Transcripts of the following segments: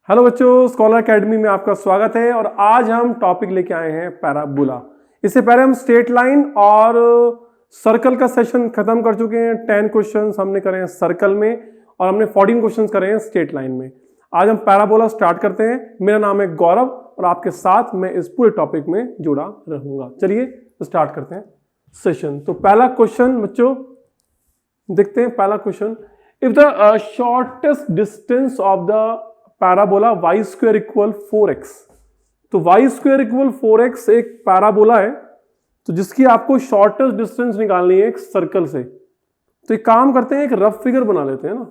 Hello बच्चों, scholar academy में आपका स्वागत है। और आज हम टॉपिक लेके आए हैं पैराबोला। इससे पहले हम स्ट्रेट लाइन और सर्कल का सेशन खत्म कर चुके हैं। 10 क्वेश्चंस हमने करे हैं सर्कल में और हमने 14 क्वेश्चंस करे हैं स्ट्रेट लाइन में। आज हम पैराबोला स्टार्ट करते हैं। मेरा नाम है गौरव और आपके साथ मैं इस पूरे टॉपिक में जुड़ा रहूंगा। चलिए स्टार्ट करते हैं सेशन। तो पहला क्वेश्चन बच्चों देखते हैं। पहला question, if the shortest distance of the parabola y square equal 4x, तो y स्क्वायर इक्वल 4x एक पैराबोला है तो जिसकी आपको शॉर्टेस्ट डिस्टेंस निकालनी है एक सर्कल से। तो एक काम करते हैं, एक रफ फिगर बना लेते हैं ना।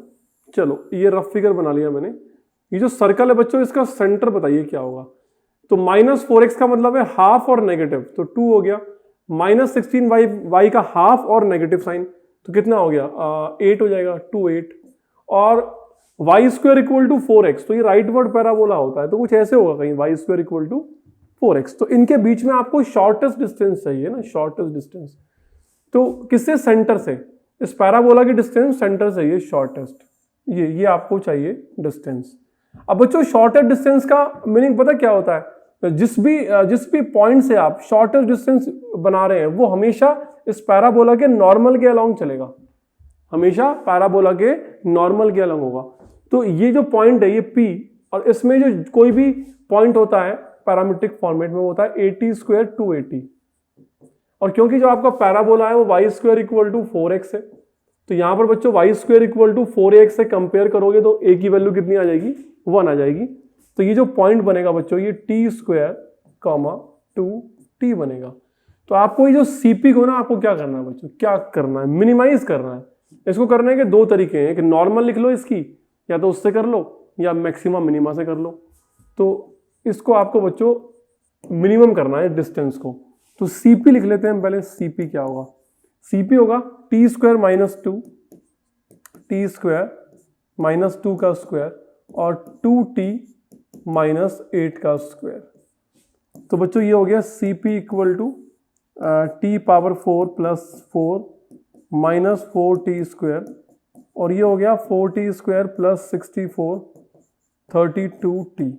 चलो ये रफ फिगर बना लिया मैंने। ये जो सर्कल है बच्चों, इसका सेंटर बताइए क्या होगा। तो -4x का मतलब है हाफ और नेगेटिव, तो 2 हो गया। -16y का हाफ और नेगेटिव साइन, तो कितना हो गया 8 हो जाएगा, 2 8। और y square equal to 4x, तो ये राइट वर्ड पैराबोला होता है, तो कुछ ऐसे होगा कहीं y square equal to 4x। तो इनके बीच में आपको शॉर्टेस्ट डिस्टेंस चाहिए ना, शॉर्टेस्ट डिस्टेंस। तो किससे? सेंटर से। इस पैराबोला की डिस्टेंस सेंटर से ये शॉर्टेस्ट, ये आपको चाहिए डिस्टेंस। अब बच्चों शॉर्टेस्ट डिस्टेंस का मीनिंग पता क्या होता है? जिस भी पॉइंट से आप शॉर्टेस्ट डिस्टेंस बना रहे हैं वो हमेशा इस पैराबोला के नॉर्मल के अलोंग चलेगा, हमेशा पैराबोला के नॉर्मल के अलोंग होगा। तो ये जो पॉइंट है ये P, और इसमें जो कोई भी पॉइंट होता है पैरामीट्रिक फॉर्मेट में होता है 80 स्क्वायर 280। और क्योंकि जो आपका पैराबोला है वो y square equal to 4x है, तो यहां पर बच्चों y square equal to 4x से कंपेयर करोगे तो a की वैल्यू कितनी आ जाएगी? 1 आ जाएगी। तो ये जो पॉइंट बनेगा बच्चों ये t स्क्वायर 2t बनेगा। तो आपको ये जो CP को ना आपको क्या करना है बच्चों, क्या करना है? मिनिमाइज करना है। इसको करने के दो तरीके हैं, एक नॉर्मल लिख लो इसकी, या तो उससे कर लो या मैक्सिमम मिनिमा से कर लो। तो इसको आपको बच्चों मिनिमम करना है डिस्टेंस को। तो CP लिख लेते हैं हम पहले। CP क्या होगा? CP होगा t स्क्वायर -2, t स्क्वायर -2 का स्क्वायर और 2t -8 का स्क्वायर। तो बच्चों ये हो गया CP equal to t power 4 plus 4 -4t square, और ये हो गया 4t स्क्वायर प्लस 64 32t।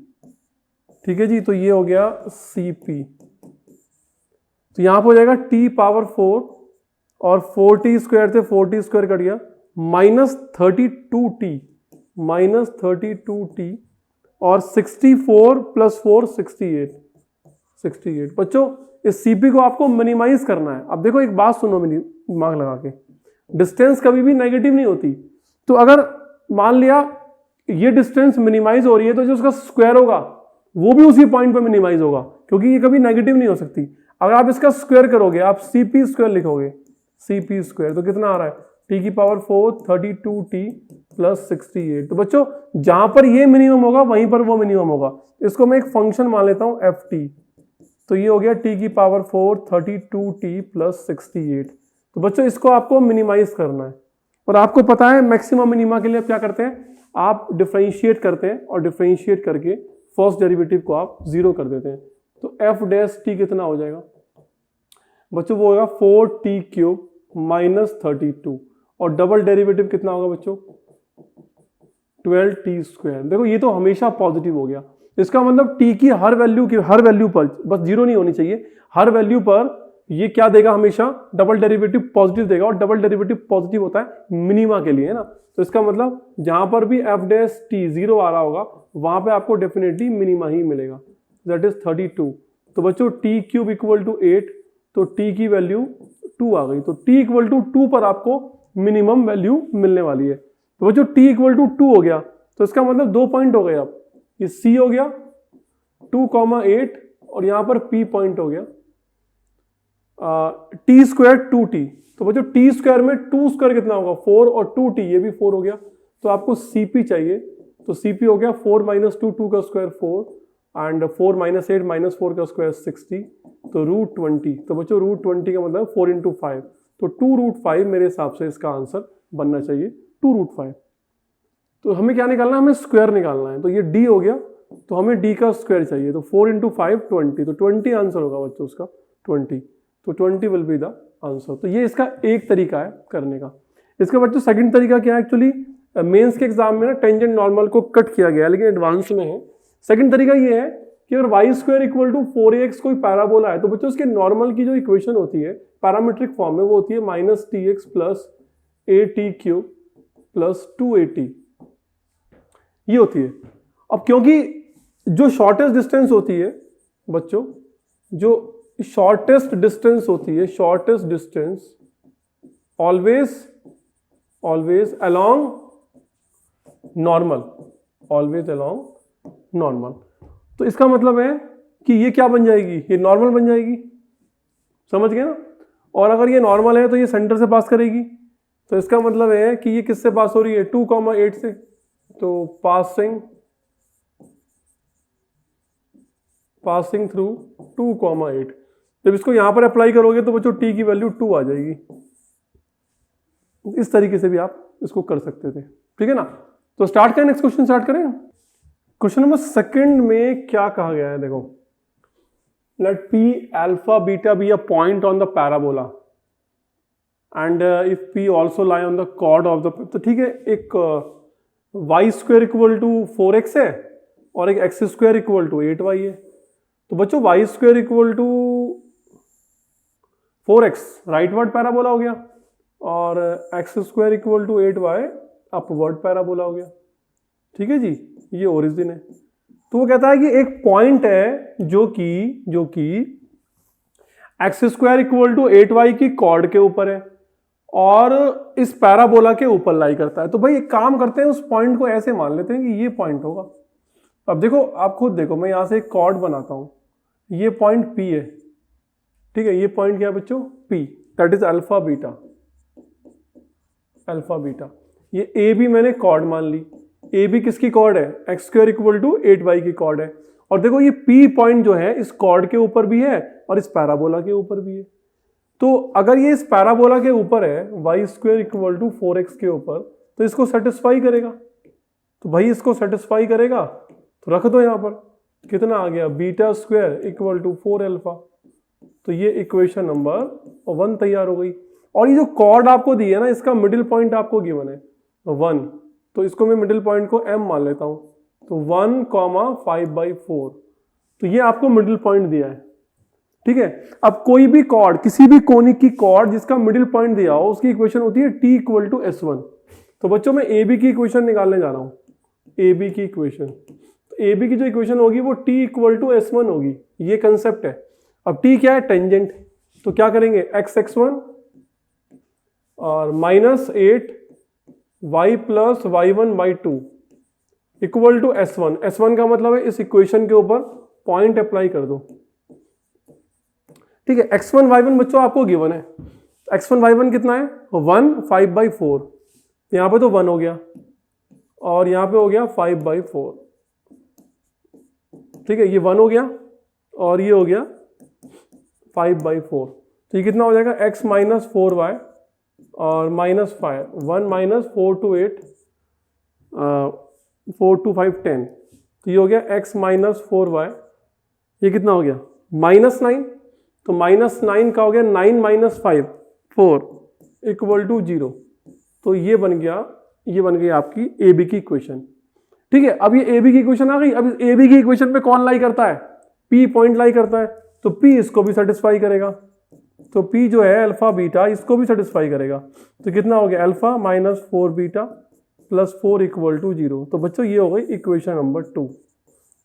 ठीक है जी, तो ये हो गया CP। तो यहां पर हो जाएगा t पावर 4 और 4t स्क्वायर थे, 4t स्क्वायर कट गया, -32t और 64 प्लस 4 68। बच्चों इस CP को आपको मिनिमाइज करना है। अब देखो एक बात सुनो मेरी दिमाग लगा के, डिस्टेंस कभी भी नेगेटिव नहीं होती। तो अगर मान लिया ये डिस्टेंस मिनिमाइज हो रही है तो जो उसका स्क्वायर होगा वो भी उसी पॉइंट पे मिनिमाइज होगा, क्योंकि ये कभी नेगेटिव नहीं हो सकती। अगर आप इसका स्क्वायर करोगे, आप CP स्क्वायर लिखोगे, CP स्क्वायर, तो कितना आ रहा है? t की पावर 4 32t प्लस 68। तो बच्चों जहां पर ये मिनिमम होगा वहीं पर वो मिनिमम होगा। इसको मैं एक फंक्शन मान लेता हूं ft। तो ये हो गया t की पावर 4 32t प्लस 68। तो बच्चों इसको आपको मिनिमाइज करना है। और आपको पता है मैक्सिमम मिनिमा के लिए आप क्या करते हैं? आप डिफरेंशिएट करते हैं और डिफरेंशिएट करके फर्स्ट डेरिवेटिव को आप 0 कर देते हैं। तो f डैश t कितना हो जाएगा बच्चों? वो होगा 4t क्यूब -32, और डबल डेरिवेटिव कितना होगा बच्चों? 12t square. देखो ये तो हमेशा पॉजिटिव हो गया। इसका मतलब t की हर वैल्यू पर, बस 0 नहीं होनी चाहिए, हर वैल्यू पर ये क्या देगा? हमेशा डबल डेरिवेटिव पॉजिटिव देगा, और डबल डेरिवेटिव पॉजिटिव होता है मिनिमा के लिए, है ना। तो इसका मतलब जहां पर भी f डैश t 0 आ रहा होगा वहां पे आपको डेफिनेटली मिनिमा ही मिलेगा, दैट इज 32। तो बच्चों t क्यूब इक्वल टू 8, तो t की वैल्यू 2 आ गई। तो t इक्वल टू 2 पर आपको मिनिमम वैल्यू मिलने वाली है। तो बच्चों t इक्वल टू 2 हो गया, तो इसका मतलब 2 पॉइंट हो गए। अब ये C हो गया 2,8 और यहां पर P पॉइंट हो गया t स्क्वायर 2t। तो बच्चों t स्क्वायर में 2 स्क्वायर कितना होगा? 4, और 2t ये भी 4 हो गया। तो आपको CP चाहिए, तो CP हो गया 4 - 2 2 का स्क्वायर 4 एंड 4 - 8 -4 का स्क्वायर 60, तो √20। तो बच्चों √20 का मतलब 4 × 5, तो 2√5 मेरे हिसाब से इसका आंसर बनना चाहिए 2√5। तो हमें क्या निकालना है? हमें स्क्वायर निकालना है। तो ये d हो गया, तो हमें d का स्क्वायर चाहिए, तो 4 × 5 20, तो 20 आंसर होगा बच्चों उसका 20। तो 20 विल बी द आंसर। तो ये इसका एक तरीका है करने का। इसका बच्चों सेकंड तरीका क्या है? एक्चुअली मेंस के एग्जाम में ना टेंजेंट नॉर्मल को कट किया गया, लेकिन एडवांस में है। सेकंड तरीका ये है कि अगर Y square equal to 4ax कोई पैराबोला है, तो बच्चों उसके नॉर्मल की जो इक्वेशन होती है पैरामीट्रिक फॉर्म में, वो होती है minus T x plus A T Q plus 2at, ये होती है। अब क्योंकि जो शॉर्टेस्ट डिस्टेंस होती है बच्चों, जो शॉर्टेस्ट डिस्टेंस होती है, shortest distance always along normal, always along normal. तो इसका मतलब है कि ये क्या बन जाएगी, ये नॉर्मल बन जाएगी, समझ गए ना। और अगर ये नॉर्मल है तो ये सेंटर से पास करेगी, तो इसका मतलब है कि ये किससे पास हो रही है, 2,8 से। तो पासिंग थ्रू 2,8। जब इसको यहां पर अप्लाई करोगे तो बच्चों टी की वैल्यू 2 आ जाएगी। इस तरीके से भी आप इसको कर सकते थे, ठीक है ना। तो स्टार्ट करें, नेक्स्ट क्वेश्चन स्टार्ट करें। क्वेश्चन नंबर सेकंड में क्या कहा गया है, देखो, let P alpha beta be a point on the parabola and if P also lie on the chord of the, तो ठीक है, एक Y square equal to 4x है और एक x square equal to 8y है। तो बच्चों y square equal to 4x rightward parabola हो गया और x square equal to 8y upward parabola हो गया, ठीक है जी। ये ओरिजिन है। तो वो कहता है कि एक पॉइंट है जो कि x square equal to 8y की कॉर्ड के ऊपर है और इस पैराबोला के ऊपर लाई करता है। तो भाई एक काम करते हैं, उस पॉइंट को ऐसे मान लेते हैं कि ये पॉइंट होगा। अब देखो, आप खुद देखो, मैं यहां से एक कॉर्ड बनाता हूं, ये पॉइंट P है, ठीक है। ये पॉइंट क्या है बच्चों, P, that is alpha beta, alpha beta. ये ए बी मैंने कॉर्ड मान ली, ए बी किसकी कॉर्ड है, x square equal to 8y की कॉर्ड है। और देखो ये P पॉइंट जो है इस कॉर्ड के ऊपर भी है और इस पैराबोला के ऊपर भी है। तो अगर ये इस पैराबोला के ऊपर है, Y square equal to 4x के ऊपर, तो इसको सेटिस्फाई करेगा। तो भाई इसको सेटिस्फाई करेगा तो रख दो यहां पर, कितना आ गया, beta square equal to 4 alpha. तो ये इक्वेशन नंबर 1 तैयार हो गई। और ये जो कॉर्ड आपको दी है ना, इसका मिडिल पॉइंट आपको गिवन है 1, तो इसको मैं मिडिल पॉइंट को m मान लेता हूं। तो 1,5/4, तो ये आपको मिडिल पॉइंट दिया है, ठीक है। अब कोई भी कॉर्ड, किसी भी कोनिक की कॉर्ड जिसका मिडिल पॉइंट दिया हो, उसकी इक्वेशन होती है t इक्वल टू s1। तो बच्चों मैं ए बी की इक्वेशन निकालने जा रहा हूं, ए बी की इक्वेशन। तो ए बी की जो इक्वेशन होगी वो t इक्वल टू s1 होगी, ये कंसेप्ट है। अब t क्या है, टेंजेंट। तो क्या करेंगे, x1 और -8y plus y1/2 equal to s1। s1 का मतलब है इस इक्वेशन के ऊपर पॉइंट अप्लाई कर दो, ठीक है। x1 y1 बच्चों आपको गिवन है, x1 y1 कितना है, 1 5/4। यहां पे तो 1 हो गया और यहां पे हो गया 5/4, ठीक है। ये 1 हो गया और ये हो गया 5/4। तो ये कितना हो जाएगा, x माइनस 4y और -5, 1 माइनस 4 to 8, 4 to 5 10। तो ये हो गया x माइनस 4y, ये कितना हो गया, -9। तो -9 का हो गया 9 माइनस 5 4 इक्वल टू 0। तो ये बन गई आपकी ए बी की इक्वेशन, ठीक है। अब ये ए बी की इक्वेशन आ गई। अब इस ए बी की इक्वेशन पे कौन लाई करता है, P पॉइंट लाई करता है। तो P इसको भी सेटिस्फाई करेगा, तो P जो है अल्फा बीटा, इसको भी सेटिस्फाई करेगा। तो कितना हो गया, alpha minus 4 beta plus 4 equal to 0। तो बच्चों ये हो गई इक्वेशन नंबर 2।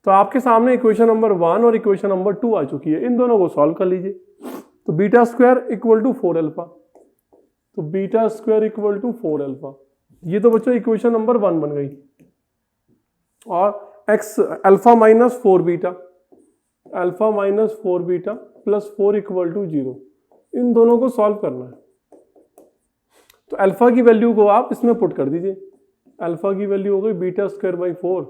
तो आपके सामने इक्वेशन नंबर 1 और इक्वेशन नंबर 2 आ चुकी है, इन दोनों को सॉल्व कर लीजिए। तो beta square equal to 4 alpha, तो beta square equal to 4 alpha, ये तो बच्चों इक्वेशन नंबर 1 बन गई। और x alpha minus 4 beta, alpha minus 4 beta plus 4 equal to 0, इन दोनों को सॉल्व करना है। तो अल्फा की वैल्यू को आप इसमें पुट कर दीजिए। अल्फा की वैल्यू हो गई beta square by 4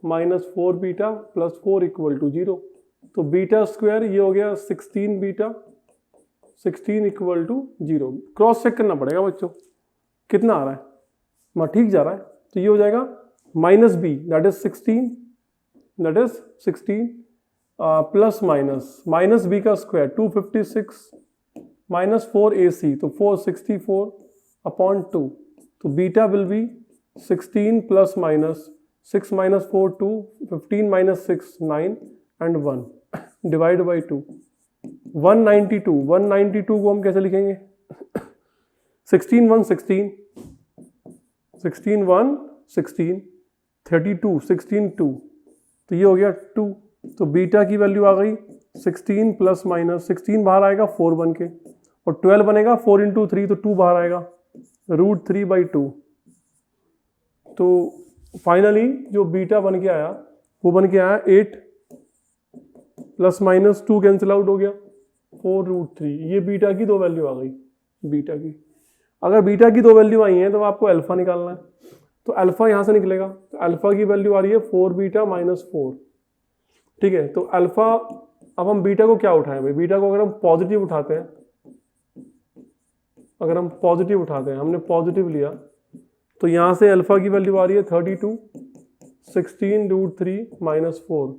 minus 4 beta plus 4 equal to 0। तो बीटा स्क्वायर ये हो गया 16 beta 16 equal to 0। Cross check करना पड़ेगा बच्चों कितना आ रहा है, मैं ठीक जा रहा है। तो ये हो जाएगा minus b that is 16 plus minus b का स्क्वायर 256 माइनस 4 AC, तो 464 अपॉन 2। तो beta will be 16 plus minus 6 minus 4 2, 15 minus 6 9 and 1 divide by 2 192 को हम कैसे लिखेंगे 16 1 16 16 1 16 32 16 2 तो ये हो गया 2। तो बीटा की वैल्यू आ गई 16 प्लस माइनस 16 बाहर आएगा 4 बन के और 12 बनेगा 4 इंटू 3 तो 2 बाहर आएगा √3/2। तो फाइनली जो बीटा बन के आया वो बन के आया 8 प्लस माइनस 2 कैंसिल आउट हो गया 4√3। ये बीटा की दो वैल्यू आ गई बीटा की। अगर बीटा की दो वैल्यू आई हैं तो आपको अल्फा निकालना है, तो अल्फा यहाँ से निकलेगा। तो अल्फा की वैल्यू आ रही है 4 बीटा माइनस 4। ठीक है, तो अल्फा, अब हम बीटा को क्या उठाएं भाई, बीटा को अगर हम पॉजिटिव उठाते हैं, अगर हम पॉजिटिव उठाते हैं, हमने पॉजिटिव लिया तो यहाँ से अल्फा की वैल्यू आ रही है 32 16√3 माइनस 4।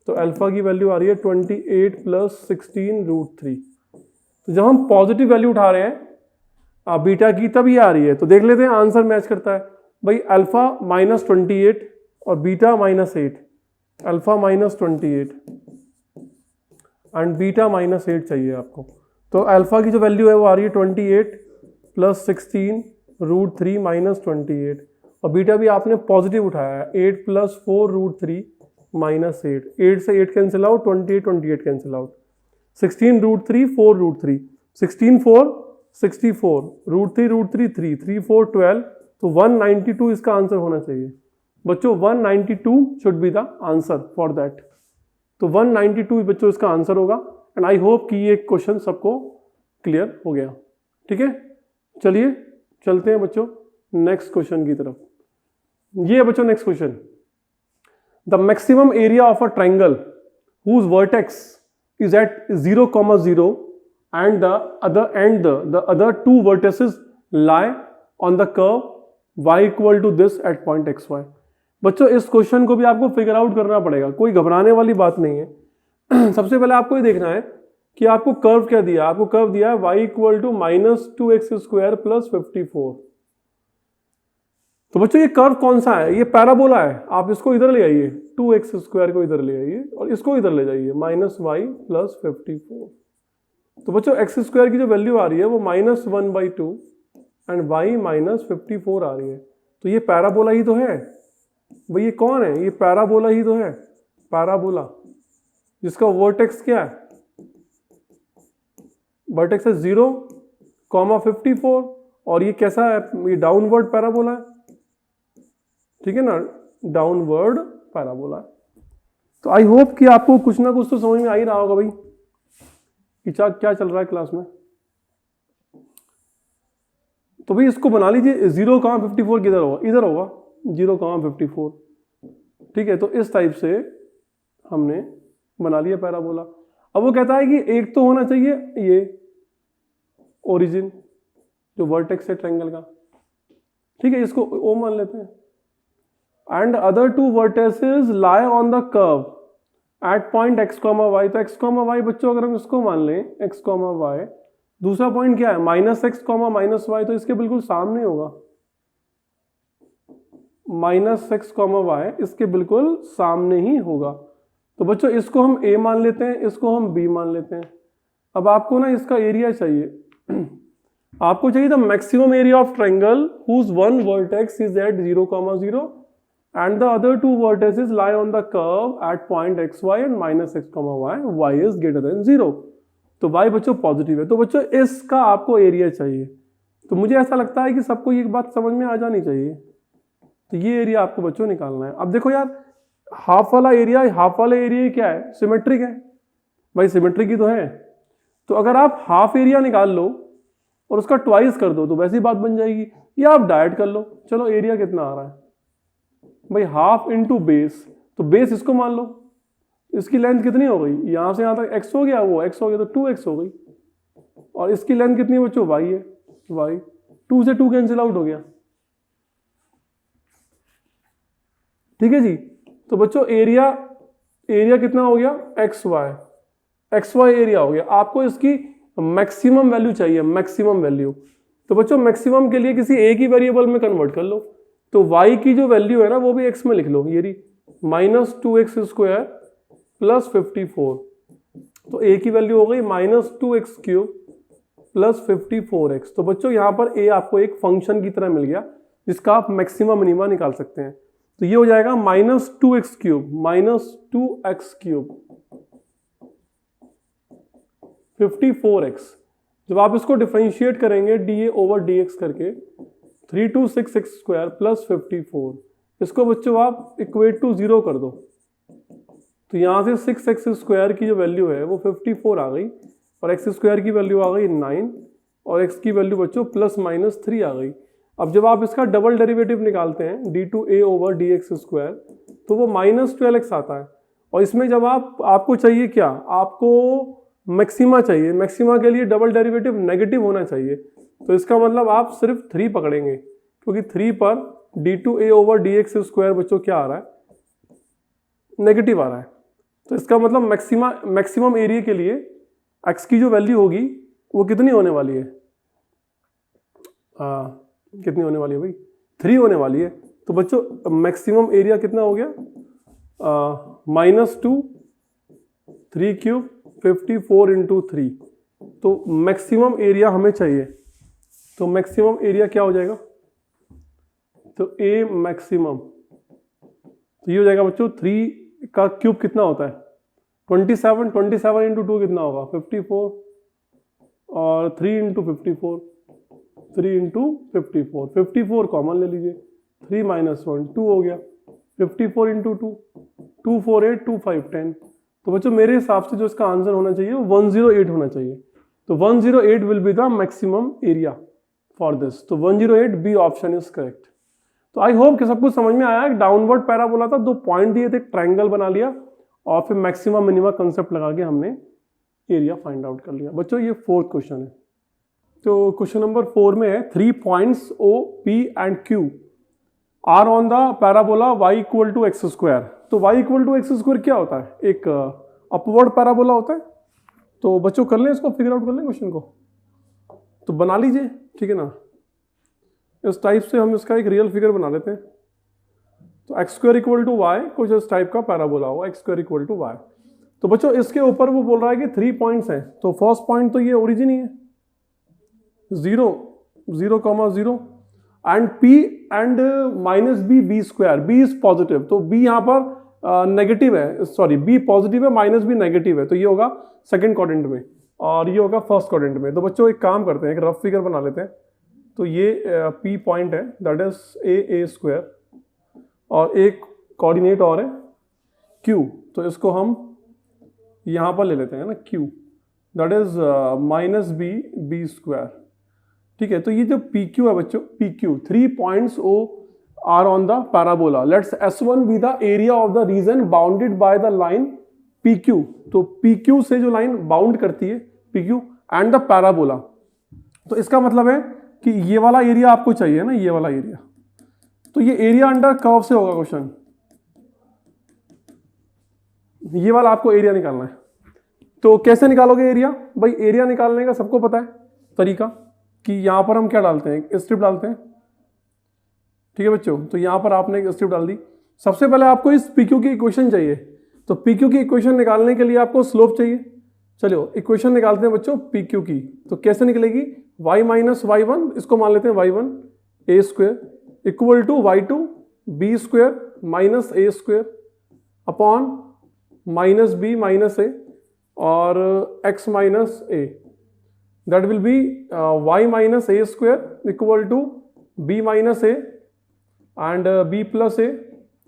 तो अल्फा की वैल्यू आ रही है 28 प्लस 16√3। तो जब हम पॉजिटिव वैल्यू उठा रहे हैं बीटा की तब ये आ रही है। तो देख लेते हैं आंसर मैच करता है भाई। अल्फा -28 और बीटा -8, अल्फा -28 एंड बीटा -8 चाहिए आपको। तो अल्फा की जो वैल्यू है वो आ रही है 28 प्लस 16√3 माइनस 28 और बीटा भी आपने पॉजिटिव उठाया है 8 प्लस 4√3 माइनस 8। 8 से 8 कैंसिल आउट, 28 कैंसिल आउट, 16√3 4√3, 16 4 64, √3 3 3 4 12। तो 192 इसका आंसर होना चाहिए बच्चों। 192 should be the answer for that. तो 192 बच्चों इसका आंसर होगा। एंड आई होप कि ये क्वेश्चन सबको क्लियर हो गया। ठीक है, चलिए चलते हैं बच्चों नेक्स्ट क्वेश्चन की तरफ। ये है बच्चों next question. The maximum area of a triangle whose vertex is at 0,0 and the other two vertices lie on the curve y equal to this at point xy। बच्चों इस क्वेश्चन को भी आपको फिगर आउट करना पड़ेगा, कोई घबराने वाली बात नहीं है। सबसे पहले आपको ये देखना है कि आपको कर्व क्या दिया। आपको कर्व दिया है y equal to -2x² plus 54। तो बच्चों ये कर्व कौन सा है, ये पैराबोला है। आप इसको इधर ले आइए, 2x² को इधर ले आइए और इसको इधर ले जाइए -y प्लस 54। तो बच्चों x² की जो वैल्यू आ रही है वो -1/2 एंड y -54 आ रही है। तो ये पैराबोला ही तो है भाई। ये कौन है, ये पैराबोला ही तो है, पैराबोला जिसका वर्टेक्स क्या है, वर्टेक्स है 0,54 और ये कैसा है, ये डाउनवर्ड पैराबोला है। ठीक है ना, डाउनवर्ड पैराबोला है। तो आई होप कि आपको कुछ ना कुछ तो समझ में आ ही रहा होगा भाई कि क्या चल रहा है क्लास में। तो भाई इसको बना लीजिए, 0,54 किधर होगा, इधर होगा 0,54। ठीक है, तो इस टाइप से हमने बना लिया पैराबोला। अब वो कहता है कि एक तो होना चाहिए ये ओरिजिन जो वर्टेक्स है ट्रायंगल का। ठीक है, इसको ओ मान लेते हैं। And other two vertices lie on the curve at point x, y। तो x, y बच्चों अगर हम इसको मान लें x, y, दूसरा पॉइंट क्या है -x, -y, तो इसके बिल्कुल सामने होगा। -x, y इसके बिल्कुल सामने ही होगा। तो बच्चों इसको हम a मान लेते हैं, इसको हम b मान लेते हैं। अब आपको ना इसका एरिया चाहिए। आपको चाहिए the maximum area of triangle whose one vertex is at 0,0 and the other two vertices lie on the curve at point xy and -x, y is greater than 0। तो y बच्चों पॉजिटिव है। तो बच्चों इसका आपको एरिया चाहिए। तो मुझे ऐसा लगता है कि सबको ये बात समझ में आ जानी चाहिए। तो ये एरिया आपको बच्चों निकालना है। अब देखो यार, हाफ वाला एरिया क्या है, सिमेट्रिक है भाई, सिमेट्रिक ही तो है। तो अगर आप हाफ एरिया निकाल लो और उसका ट्वाइस कर दो तो वैसी बात बन जाएगी, या आप डायरेक्ट कर लो। चलो एरिया कितना आ रहा है भाई, हाफ इंटू बेस। तो बेस इसको मान लो, इसकी लेंथ कितनी हो गई, यहां से यहां तक x हो गया, वो x हो गया तो 2x हो गई। और इसकी लेंथ कितनी है बच्चों, y है, y 2 से 2 कैंसिल आउट हो गया। ठीक है जी। तो बच्चों एरिया कितना हो गया, xy एरिया हो गया। आपको इसकी मैक्सिमम वैल्यू चाहिए, मैक्सिमम वैल्यू। तो बच्चों मैक्सिमम के लिए किसी एक ही वेरिएबल में कन्वर्ट कर लो। तो y की जो वैल्यू है ना वो भी x में लिख लो, ये रही -2x² प्लस 54। तो a की वैल्यू हो गई -2x³ प्लस 54x। तो बच्चों यहाँ पर a आपको एक फंक्शन की तरह मिल गया जिसका आप मैक्सिमा मिनिमा निकाल सकते हैं। तो ये हो जाएगा -2x³ -2x³ 54x। जब आप इसको डिफरेंशिएट करेंगे dA/dx करके 326x² प्लस 54, इसको बच्चों आप इक्वेट टू 0 कर दो। तो यहाँ से 6x² की जो वैल्यू है वो 54 आ गई और x² की वैल्यू आ गई 9 और x की वैल्यू बच्चों ±3 आ गई। अब जब आप इसका डबल डेरिवेटिव निकालते हैं d2a/dx² तो वो -12x आता है। और इसमें जब आपको चाहिए क्या, आपको मैक्सिमा चाहिए। मैक्सिमा के लिए डबल डेरिवेटिव नेगेटिव होना चाहिए। तो इसका मतलब आप सिर्फ 3 पकड़ेंगे क्योंकि 3 पर d2a/dx² बच्चों क्या आ रहा है, नेगेटिव आ रहा है। तो इसका मतलब मैक्सिमम एरिया के लिए x की जो वैल्यू होगी वो कितनी होने वाली है, कितनी होने वाली है भाई, 3 होने वाली है। तो बच्चों मैक्सिमम एरिया कितना हो गया, -2 3³ 54 × 3। तो मैक्सिमम एरिया हमें चाहिए। तो मैक्सिमम एरिया क्या हो जाएगा, तो A मैक्सिमम, तो ये हो जाएगा बच्चों 3 का क्यूब कितना होता है 27, 27 × 2 कितना होगा 54 और 3 × 54, 3 × 54, 54 कॉमन ले लीजिए, 3 - 1 2 हो गया, 54 × 2 2 4 8 2 5 10। तो बच्चों मेरे हिसाब से जो इसका आंसर होना चाहिए वो 108 होना चाहिए। तो 108 will be the maximum area for this. तो 108 बी ऑप्शन इज करेक्ट। तो आई होप कि सब कुछ समझ में आया। डाउनवर्ड पैराबोला था, 2 पॉइंट दिए थे, ट्रायंगल बना लिया और फिर मैक्सिमम मिनिमम कंसेप्ट लगा के हमने एरिया फाइंड आउट कर लिया। बच्चों ये 4th क्वेश्चन है। तो क्वेश्चन नंबर 4 में है 3 points O, P and Q are on the parabola y = x²। तो y = x² क्या होता है, एक अपवर्ड पैराबोला होता है। तो बच्चों कर लें इसको, फिगर आउट कर लें क्वेश्चन को, तो बना लीजिए, ठीक है ना। इस टाइप से हम इसका एक रियल फिगर बना लेते हैं। तो x² = y, कुछ इस टाइप का पैराबोला होगा x² = y। तो बच्चों इसके ऊपर वो बोल रहा है कि 3 पॉइंट्स हैं। तो फर्स्ट पॉइंट तो ये ओरिजिन ही है 0 0, 0 and P and -b b², b is positive. तो b यहाँ पर नेगेटिव है, सॉरी b पॉजिटिव है, -b नेगेटिव है। तो ये होगा सेकंड क्वाड्रेंट में और ये होगा फर्स्ट क्वाड्रेंट में। तो बच्चों एक काम करते हैं, एक रफ फिगर बना लेते हैं। तो ये P पॉइंट है, दैट इज a² और एक कोऑर्डिनेट और है Q। तो इसको हम यहाँ पर ले लेते हैं ना Q, that is -b b², ठीक है। तो ये जो PQ है बच्चों, PQ 3 points O are on the parabola, let's S1 be the area of the region bounded by the line PQ। तो PQ से जो लाइन बाउंड करती है PQ एंड द पैराबोला, तो इसका मतलब है कि ये वाला एरिया आपको चाहिए ना, ये वाला एरिया। तो ये एरिया अंडर कर्व से होगा क्वेश्चन, ये वाला आपको एरिया निकालना है। तो कैसे निकालोगे एरिया, भाई एरिया निकालने का सबको पता है तरीका कि यहां पर हम क्या डालते हैं, स्ट्रिप डालते हैं, ठीक है बच्चों। तो यहां पर आपने एक स्ट्रिप डाल दी। सबसे पहले आपको इस PQ की इक्वेशन चाहिए। तो PQ की इक्वेशन निकालने के लिए आपको स्लोप चाहिए। चलो इक्वेशन निकालते हैं बच्चों PQ की। तो कैसे निकलेगी, y - y1, इसको मान लेते हैं y1 a² = y2 b² - a² upon -b - a और x - a, that will be y - a² = b - a and b + a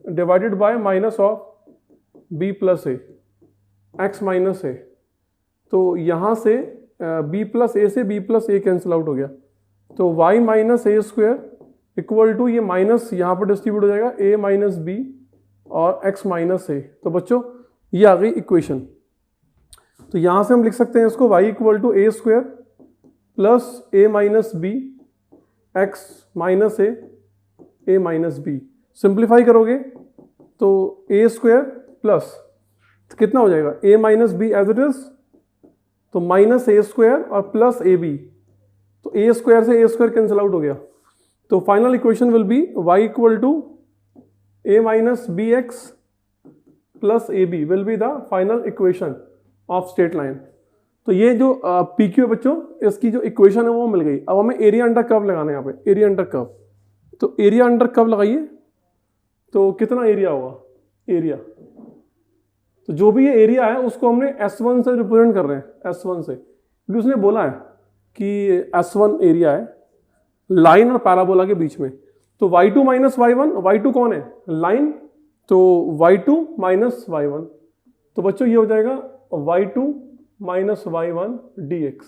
divided by minus of b + a x - a। तो यहाँ से b + a से b + a cancel out हो गया। तो y - a² = ये minus यहाँ पर डिस्ट्रीब्यूट हो जाएगा a - b और x - a। तो बच्चों ये आ गई इक्वेशन। तो यहाँ से हम लिख सकते हैं इसको y = a² plus a - b x - a b। Simplify करोगे तो a² प्लस तो कितना हो जाएगा a - b as it is, तो -a² और प्लस ab। तो a² से a² कैंसिल आउट हो गया। तो final equation will be y equal to a minus b x plus a b will be the final equation of straight line. तो ये जो पी क्यू है बच्चों, इसकी जो इक्वेशन है वो मिल गई। अब हमें एरिया अंडर कर्व लगाना है यहाँ पे, एरिया अंडर कर्व। तो एरिया अंडर कर्व लगाइए, तो कितना एरिया होगा, एरिया। तो जो भी ये एरिया है उसको हमने S1 से रिप्रेजेंट कर रहे हैं, S1 से, क्योंकि उसने बोला है कि S1 एरिया है लाइन और पैराबोला के बीच में। तो y2 माइनस y1, y2 कौन है, लाइन, तो y2 माइनस y1, तो बच्चों ये हो जाएगा y2 माइनस y1 dx।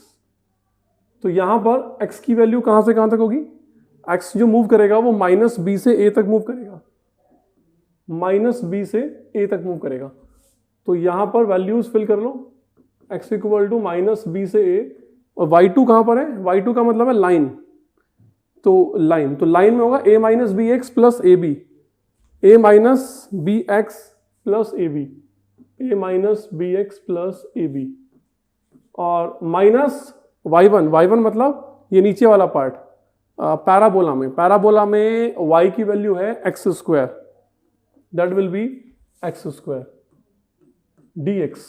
तो यहां पर x की वैल्यू कहां से कहां तक होगी, x जो मूव करेगा वो माइनस बी से a तक मूव करेगा, माइनस बी से a तक मूव करेगा। तो यहां पर वैल्यूज फिल कर लो, x equal to minus b से a, और y2 कहां पर है, y2 का मतलब है लाइन, तो लाइन में होगा a minus b x plus a b, a minus b x plus a b, a minus b x plus a b, और माइनस y1 मतलब ये नीचे वाला पार्ट पैराबोला में y की वैल्यू है x square, that will be x square dx।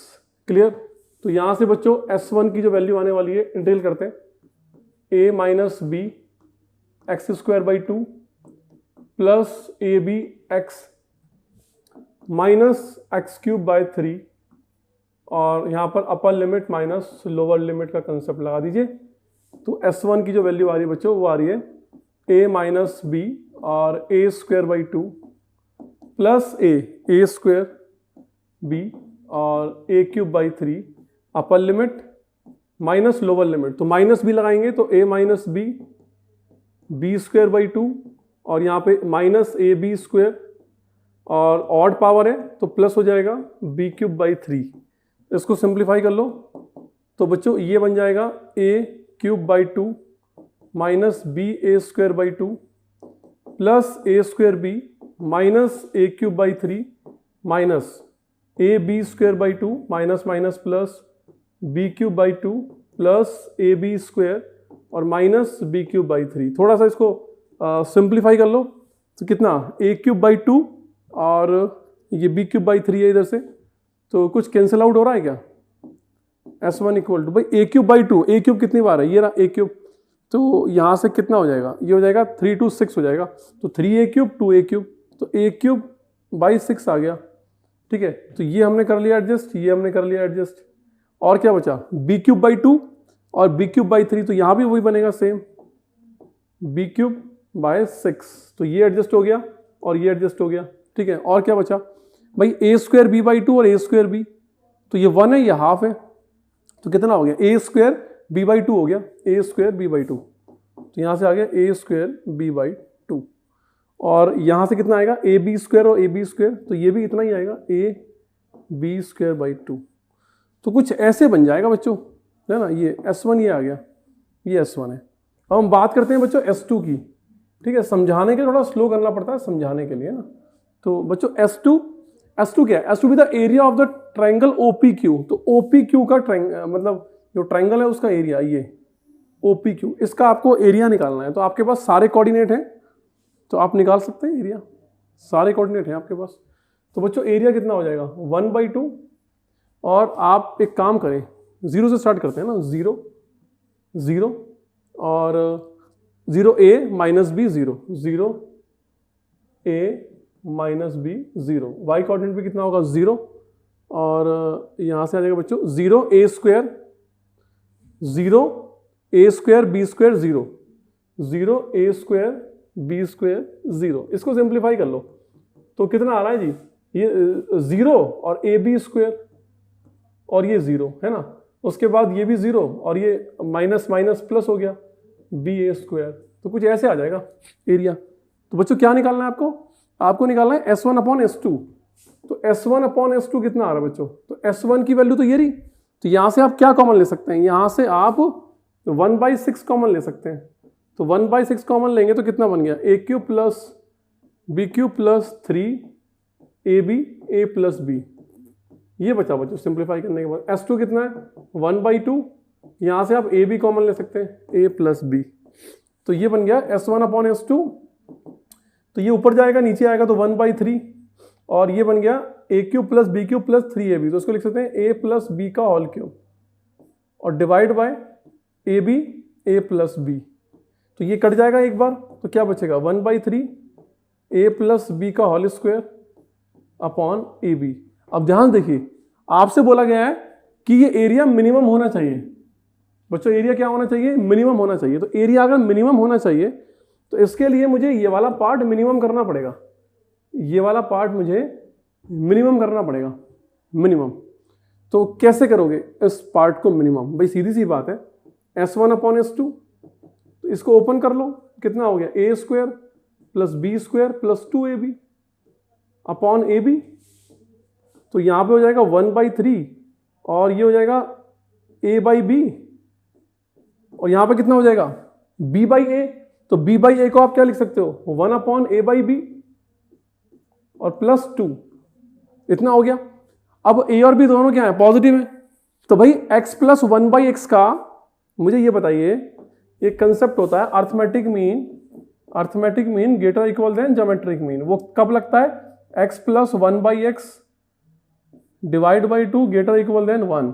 Clear. तो यहां से बच्चों S1 की जो वैल्यू आने वाली है इंटीग्रेट करते हैं, a minus b x square by 2 plus a b x minus x cube by 3, और यहाँ पर upper limit minus lower limit का कंसेप्ट लगा दीजिए। तो S1 की जो वैल्यू आ रही है बच्चों वो आ रही है a माइनस बी और a square by 2 plus a square b और a cube by 3, upper limit minus lower limit, तो माइनस भी लगाएंगे तो a minus b square by 2, और यहाँ पे माइनस ए बी स्क्वायर, और ऑड पावर है तो प्लस हो जाएगा बी क्यूब बाई 3। इसको सिंप्लीफाई कर लो तो बच्चों ये बन जाएगा a cube by 2 minus b a square by 2 plus a square b minus a cube by 3 minus a b square by 2 minus minus plus b cube by 2 plus a b square और minus b cube by 3। थोड़ा सा इसको simplify कर लो तो कितना, ए cube by 2 और ये B cube by 3 है इधर से, तो कुछ कैंसिल आउट हो रहा है क्या, S1 इक्वल टू भाई ए क्यूब बाई 2, ए क्यूब कितनी बार है, ये रहा ए क्यूब, तो यहाँ से कितना हो जाएगा, ये हो जाएगा 3 to 6 हो जाएगा, तो 3a क्यूब 2a क्यूब, तो a क्यूब बाई 6 आ गया। ठीक है, तो ये हमने कर लिया एडजस्ट, ये हमने कर लिया एडजस्ट, और क्या बचा, b क्यूब बाई 2 और b क्यूब बाई 3, तो यहाँ भी वही बनेगा सेम, b क्यूब बाय 6, तो ये एडजस्ट हो गया और ये एडजस्ट हो गया। ठीक है, और क्या बचा भाई, a स्क्वायर b बाई 2 और a स्क्वायर b, तो ये 1 है ये हाफ है, तो कितना हो गया, a स्क्वायर b बाई 2 हो गया, a स्क्वायर b बाई 2, तो यहाँ से आ गया a स्क्वायर b बाई 2, और यहाँ से कितना आएगा ए बी स्क्वायर और ए बी स्क्वायर, तो ये भी इतना ही आएगा ए बी स्क्वायर बाई 2। तो कुछ ऐसे बन जाएगा बच्चों, है ना, ये S1 ये आ गया, ये S1 है। अब हम बात करते हैं बच्चों S2 की। ठीक है, समझाने के लिए थोड़ा स्लो करना पड़ता है समझाने के लिए ना। तो बच्चों S2 क्या है, S2 भी the area of the triangle OPQ। तो OPQ का मतलब जो ट्राइंगल है उसका एरिया, ये OPQ, इसका आपको एरिया निकालना है। तो आपके पास सारे कोऑर्डिनेट हैं तो आप निकाल सकते हैं एरिया, सारे कोऑर्डिनेट हैं आपके पास। तो बच्चों एरिया कितना हो जाएगा 1/2, और आप एक काम करें 0 से स्टार्ट करते हैं ना, 0 और 0a minus b 0 a minus b 0, y coordinate भी कितना होगा 0, और यहाँ से आ जाएगा बच्चों 0 a square b square 0 a square b square 0। इसको सिंप्लीफाई कर लो तो कितना आ रहा है जी, ये 0 और ए बी स्क्वायर और ये 0 है ना, उसके बाद ये भी 0 और ये माइनस माइनस प्लस हो गया बी ए स्क्वायर, तो कुछ ऐसे आ जाएगा एरिया। तो बच्चों क्या निकालना है आपको निकालना है S1 अपॉन S2। तो S1 अपॉन S2 कितना आ रहा है बच्चों, तो S1 की वैल्यू तो ये रही, तो यहाँ से आप क्या कॉमन ले सकते हैं, यहाँ से आप 1/6 कॉमन ले सकते हैं। तो 1/6 कॉमन लेंगे तो कितना बन गया, a cube plus b cube plus 3ab a plus b, ये बचा बच्चों सिंप्लीफाई करने के बाद। S2 कितना है 1/2, यहाँ से आप a भी कॉमन ले सकते हैं a प्लस b, तो ये बन गया S1/S2, तो ये ऊपर जाएगा नीचे आएगा तो 1/3, और ये बन गया a³ + b³ + 3ab, तो इसको लिख सकते हैं a + b का होल क्यूब और divide by ab a + b, तो ये कट जाएगा एक बार, तो क्या बचेगा 1/3 a + b का होल स्क्वायर अपॉन ab। अब ध्यान देखिए, आपसे बोला गया है कि ये एरिया मिनिमम होना चाहिए। बच्चों एरिया क्या होना चाहिए? मिनिमम होना चाहिए। तो एरिया अगर मिनिमम होना चाहिए तो इसके लिए मुझे ये वाला पार्ट मिनिमम करना पड़ेगा, ये वाला पार्ट मुझे मिनिमम करना पड़ेगा, मिनिमम। तो कैसे करोगे इस पार्ट को मिनिमम? भाई सीधी सी बात है, S1/S2, तो इसको ओपन कर लो, कितना हो गया a² + b² + 2ab upon ab, तो यहां पे हो जाएगा 1/3 और ये हो जाएगा a/b, और यहां पे कितना हो जाएगा b/a, तो b/a को आप क्या लिख सकते हो 1/a/b और +2, इतना हो गया। अब a और b दोनों क्या है? पॉजिटिव है, तो भाई x + 1/x का मुझे ये बताइए, एक कंसेप्ट होता है arithmetic mean greater equal than geometric mean, वो कब लगता है? x + 1/x divide by 2 greater equal than 1,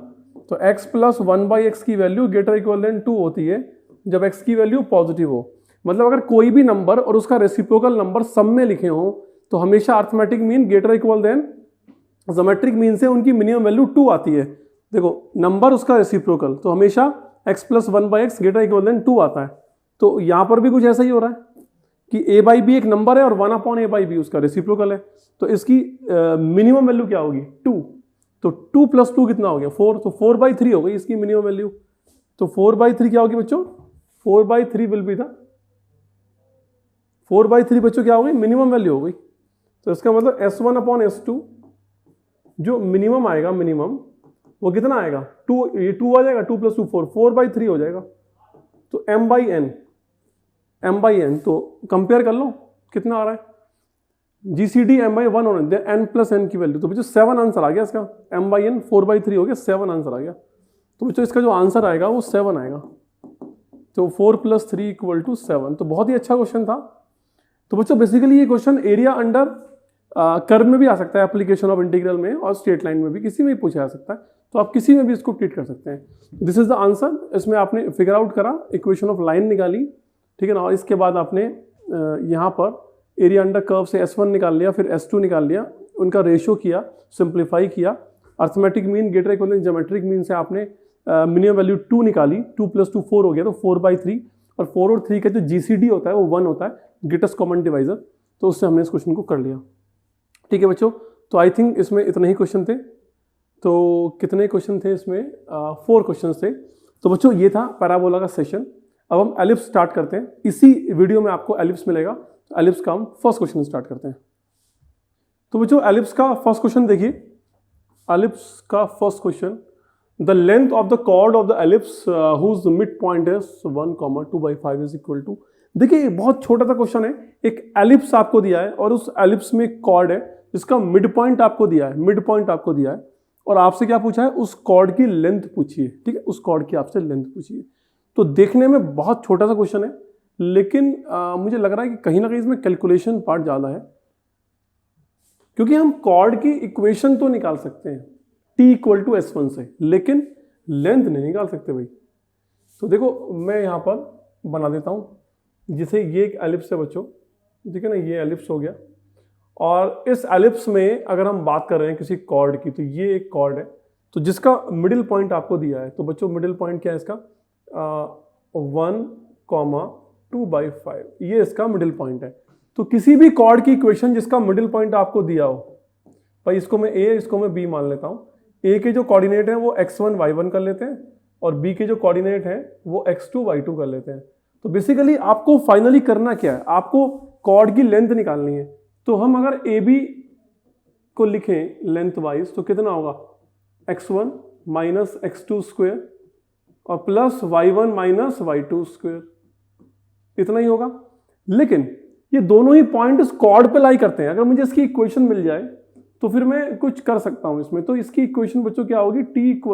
तो x + 1/x की वैल्यू ग्रेटर इक्वल देन 2 होती है जब x की वैल्यू पॉजिटिव हो। मतलब अगर कोई भी नंबर और उसका रेसिप्रोकल नंबर सब में लिखे हो तो हमेशा arithmetic mean greater equal than geometric mean से उनकी मिनिमम वैल्यू 2 आती है। देखो नंबर उसका रेसिप्रोकल, तो हमेशा x + 1/x greater equal then 2 आता है। तो यहां पर भी कुछ ऐसा ही हो रहा है कि a/b एक नंबर है और 1/a/b उसका रेसिप्रोकल है, तो इसकी मिनिमम वैल्यू क्या होगी 2, तो 2 + 2 कितना हो गया 4, तो 4/3 हो गई इसकी मिनिमम वैल्यू। तो 4/3 क्या होगी बच्चों? 4/3 विल बी द 4/3 बच्चों क्या हो गई? मिनिमम वैल्यू हो गई। तो इसका मतलब S1/S2 जो मिनिमम आएगा, मिनिमम वो कितना आएगा 2, ये 2 आ जाएगा, 2 + 2 4, 4/3 हो जाएगा। तो m/n, तो कंपेयर कर लो कितना आ रहा है, GCD m/1 होने दे, n + n की वैल्यू, तो बच्चों 7 आंसर आ गया इसका, m/n 4/3 हो गया, 7 आंसर आ गया। तो बच्चों इसका जो आंसर आएगा वो 7 आएगा, तो 4 + 3 = 7। तो बहुत ही अच्छा क्वेश्चन था। तो बच्चों बेसिकली ये क्वेश्चन एरिया अंडर कर्व में भी आ सकता है, एप्लीकेशन ऑफ इंटीग्रल में, और स्ट्रेट लाइन में भी, किसी में भी पूछा जा सकता है, तो आप किसी में भी इसको ट्रीट कर सकते हैं। This is the answer. इसमें आपने फिगर आउट करा, इक्वेशन ऑफ लाइन निकाली, ठीक है ना, और इसके बाद आपने यहाँ पर एरिया अंडर कर्व से S1 निकाल लिया, फिर S2 निकाल लिया, उनका रेशियो किया, सिंप्लीफाई किया, arithmetic mean greater equal than geometric mean से आपने मिनिमम वैल्यू 2 निकाली, 2 + 2 4 हो गया, तो 4/3, और 4 और 3 का जो GCD होता है वो 1 होता है, ग्रेटेस्ट कॉमन डिवाइजर, तो उससे हमने इस क्वेश्चन को कर लिया। ठीक है बच्चों, तो आई थिंक इसमें इतने ही क्वेश्चन थे। तो कितने क्वेश्चन थे इसमें? 4 क्वेश्चन थे। तो बच्चों ये था पैराबोला का सेशन। अब हम एलिप्स स्टार्ट करते हैं। इसी वीडियो में आपको एलिप्स मिलेगा, तो एलिप्स का हम फर्स्ट क्वेश्चन स्टार्ट करते हैं। तो बच्चों एलिप्स का फर्स्ट क्वेश्चन देखिए, एलिप्स का first question, the length of the chord of the ellipse whose mid point is 1,2/5 is equal to. देखिए बहुत छोटा सा क्वेश्चन है, एक एलिप्स आपको दिया है और उस एलिप्स में एक कॉर्ड है जिसका मिड पॉइंट आपको दिया है, मिड पॉइंट आपको दिया है, और आपसे क्या पूछा है, उस कॉर्ड की लेंथ पूछिए। ठीक है, उस कॉर्ड की आपसे लेंथ पूछिए। तो देखने में बहुत छोटा सा क्वेश्चन है, लेकिन मुझे लग रहा है कि कहीं ना कहीं इसमें कैलकुलेशन पार्ट ज़्यादा है, क्योंकि हम कॉर्ड की इक्वेशन तो निकाल सकते हैं t = S1 से, लेकिन लेंथ नहीं निकाल सकते भाई। तो देखो मैं यहाँ पर बना देता हूँ, जिसे ये एक एलिप्स है बच्चों, ठीक है ना, ये एलिप्स हो गया, और इस एलिप्स में अगर हम बात कर रहे हैं किसी कॉर्ड की, तो ये एक कॉर्ड है, तो जिसका मिडिल पॉइंट आपको दिया है। तो बच्चों मिडिल पॉइंट क्या है इसका? 1,2/5, ये इसका मिडिल पॉइंट है। तो किसी भी कॉर्ड की इक्वेशन जिसका मिडिल पॉइंट आपको दिया हो, भाई इसको मैं a, इसको मैं b मान लेता हूँ। a के जो कोऑर्डिनेट हैं वो x1 y1 कर लेते हैं, और b के जो कोऑर्डिनेट हैं वो x2 y2 कर लेते हैं। तो बेसिकली आपको फाइनली करना क्या है, आपको कॉर्ड की लेंथ निकालनी है। तो हम अगर ए बी को लिखें लेंथ वाइज, तो कितना होगा x1 माइनस x2 स्क्वायर और plus y1 minus y2 square, इतना ही होगा। लेकिन ये दोनों ही पॉइंट इस कॉर्ड पे लाई करते हैं। अगर मुझे इसकी इक्वेशन मिल जाए तो फिर मैं कुछ कर सकता हूं इसमें। तो इसकी इक्वेशन बच्चों क्या होगी? t =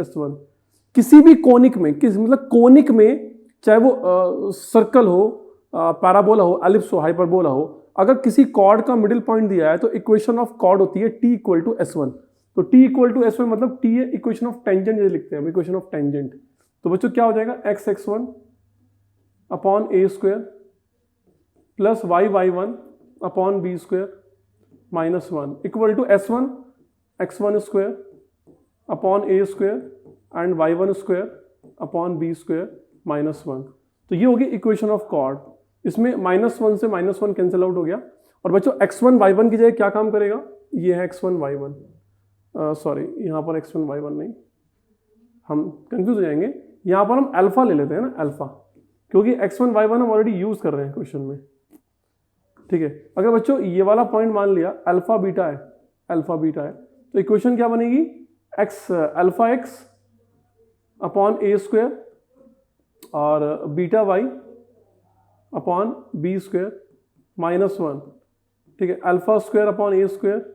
S1। किसी भी कोनिक में, मतलब कोनिक में चाहे वो सर्कल हो, पैराबोला हो, एलिप्स हो, हाइपरबोला हो, अगर किसी कॉर्ड का मिडिल पॉइंट दिया है तो इक्वेशन ऑफ कॉर्ड होती है t इक्वल टू S1। तो t इक्वल टू S1 मतलब t है इक्वेशन ऑफ टेंजेंट, ये लिखते हैं हम इक्वेशन ऑफ टेंजेंट। तो बच्चों क्या हो जाएगा, x(x1) upon a square plus y(y1) upon b square minus 1 equal to S1 x1 square upon a square and y1 square upon b square minus 1। तो ये होगी इक्वेशन ऑफ कॉर्ड। इसमें -1 से -1 कैंसिल आउट हो गया। और बच्चों x1 y1 की जगह क्या काम करेगा, ये है x1 y1, सॉरी यहाँ पर x1 y1 नहीं, हम कंफ्यूज हो जाएंगे। यहाँ पर हम अल्फा ले लेते हैं ना, अल्फा, क्योंकि x1 y1 हम ऑलरेडी यूज कर रहे हैं क्वेश्चन में, ठीक है। अगर बच्चों ये वाला पॉइंट मान लिया अल्फा बीटा है, अल्फा बीटा है, तो इक्वेशन क्या बनेगी, alpha x upon a square और beta y upon b square minus 1, ठीक है। Alpha square upon a square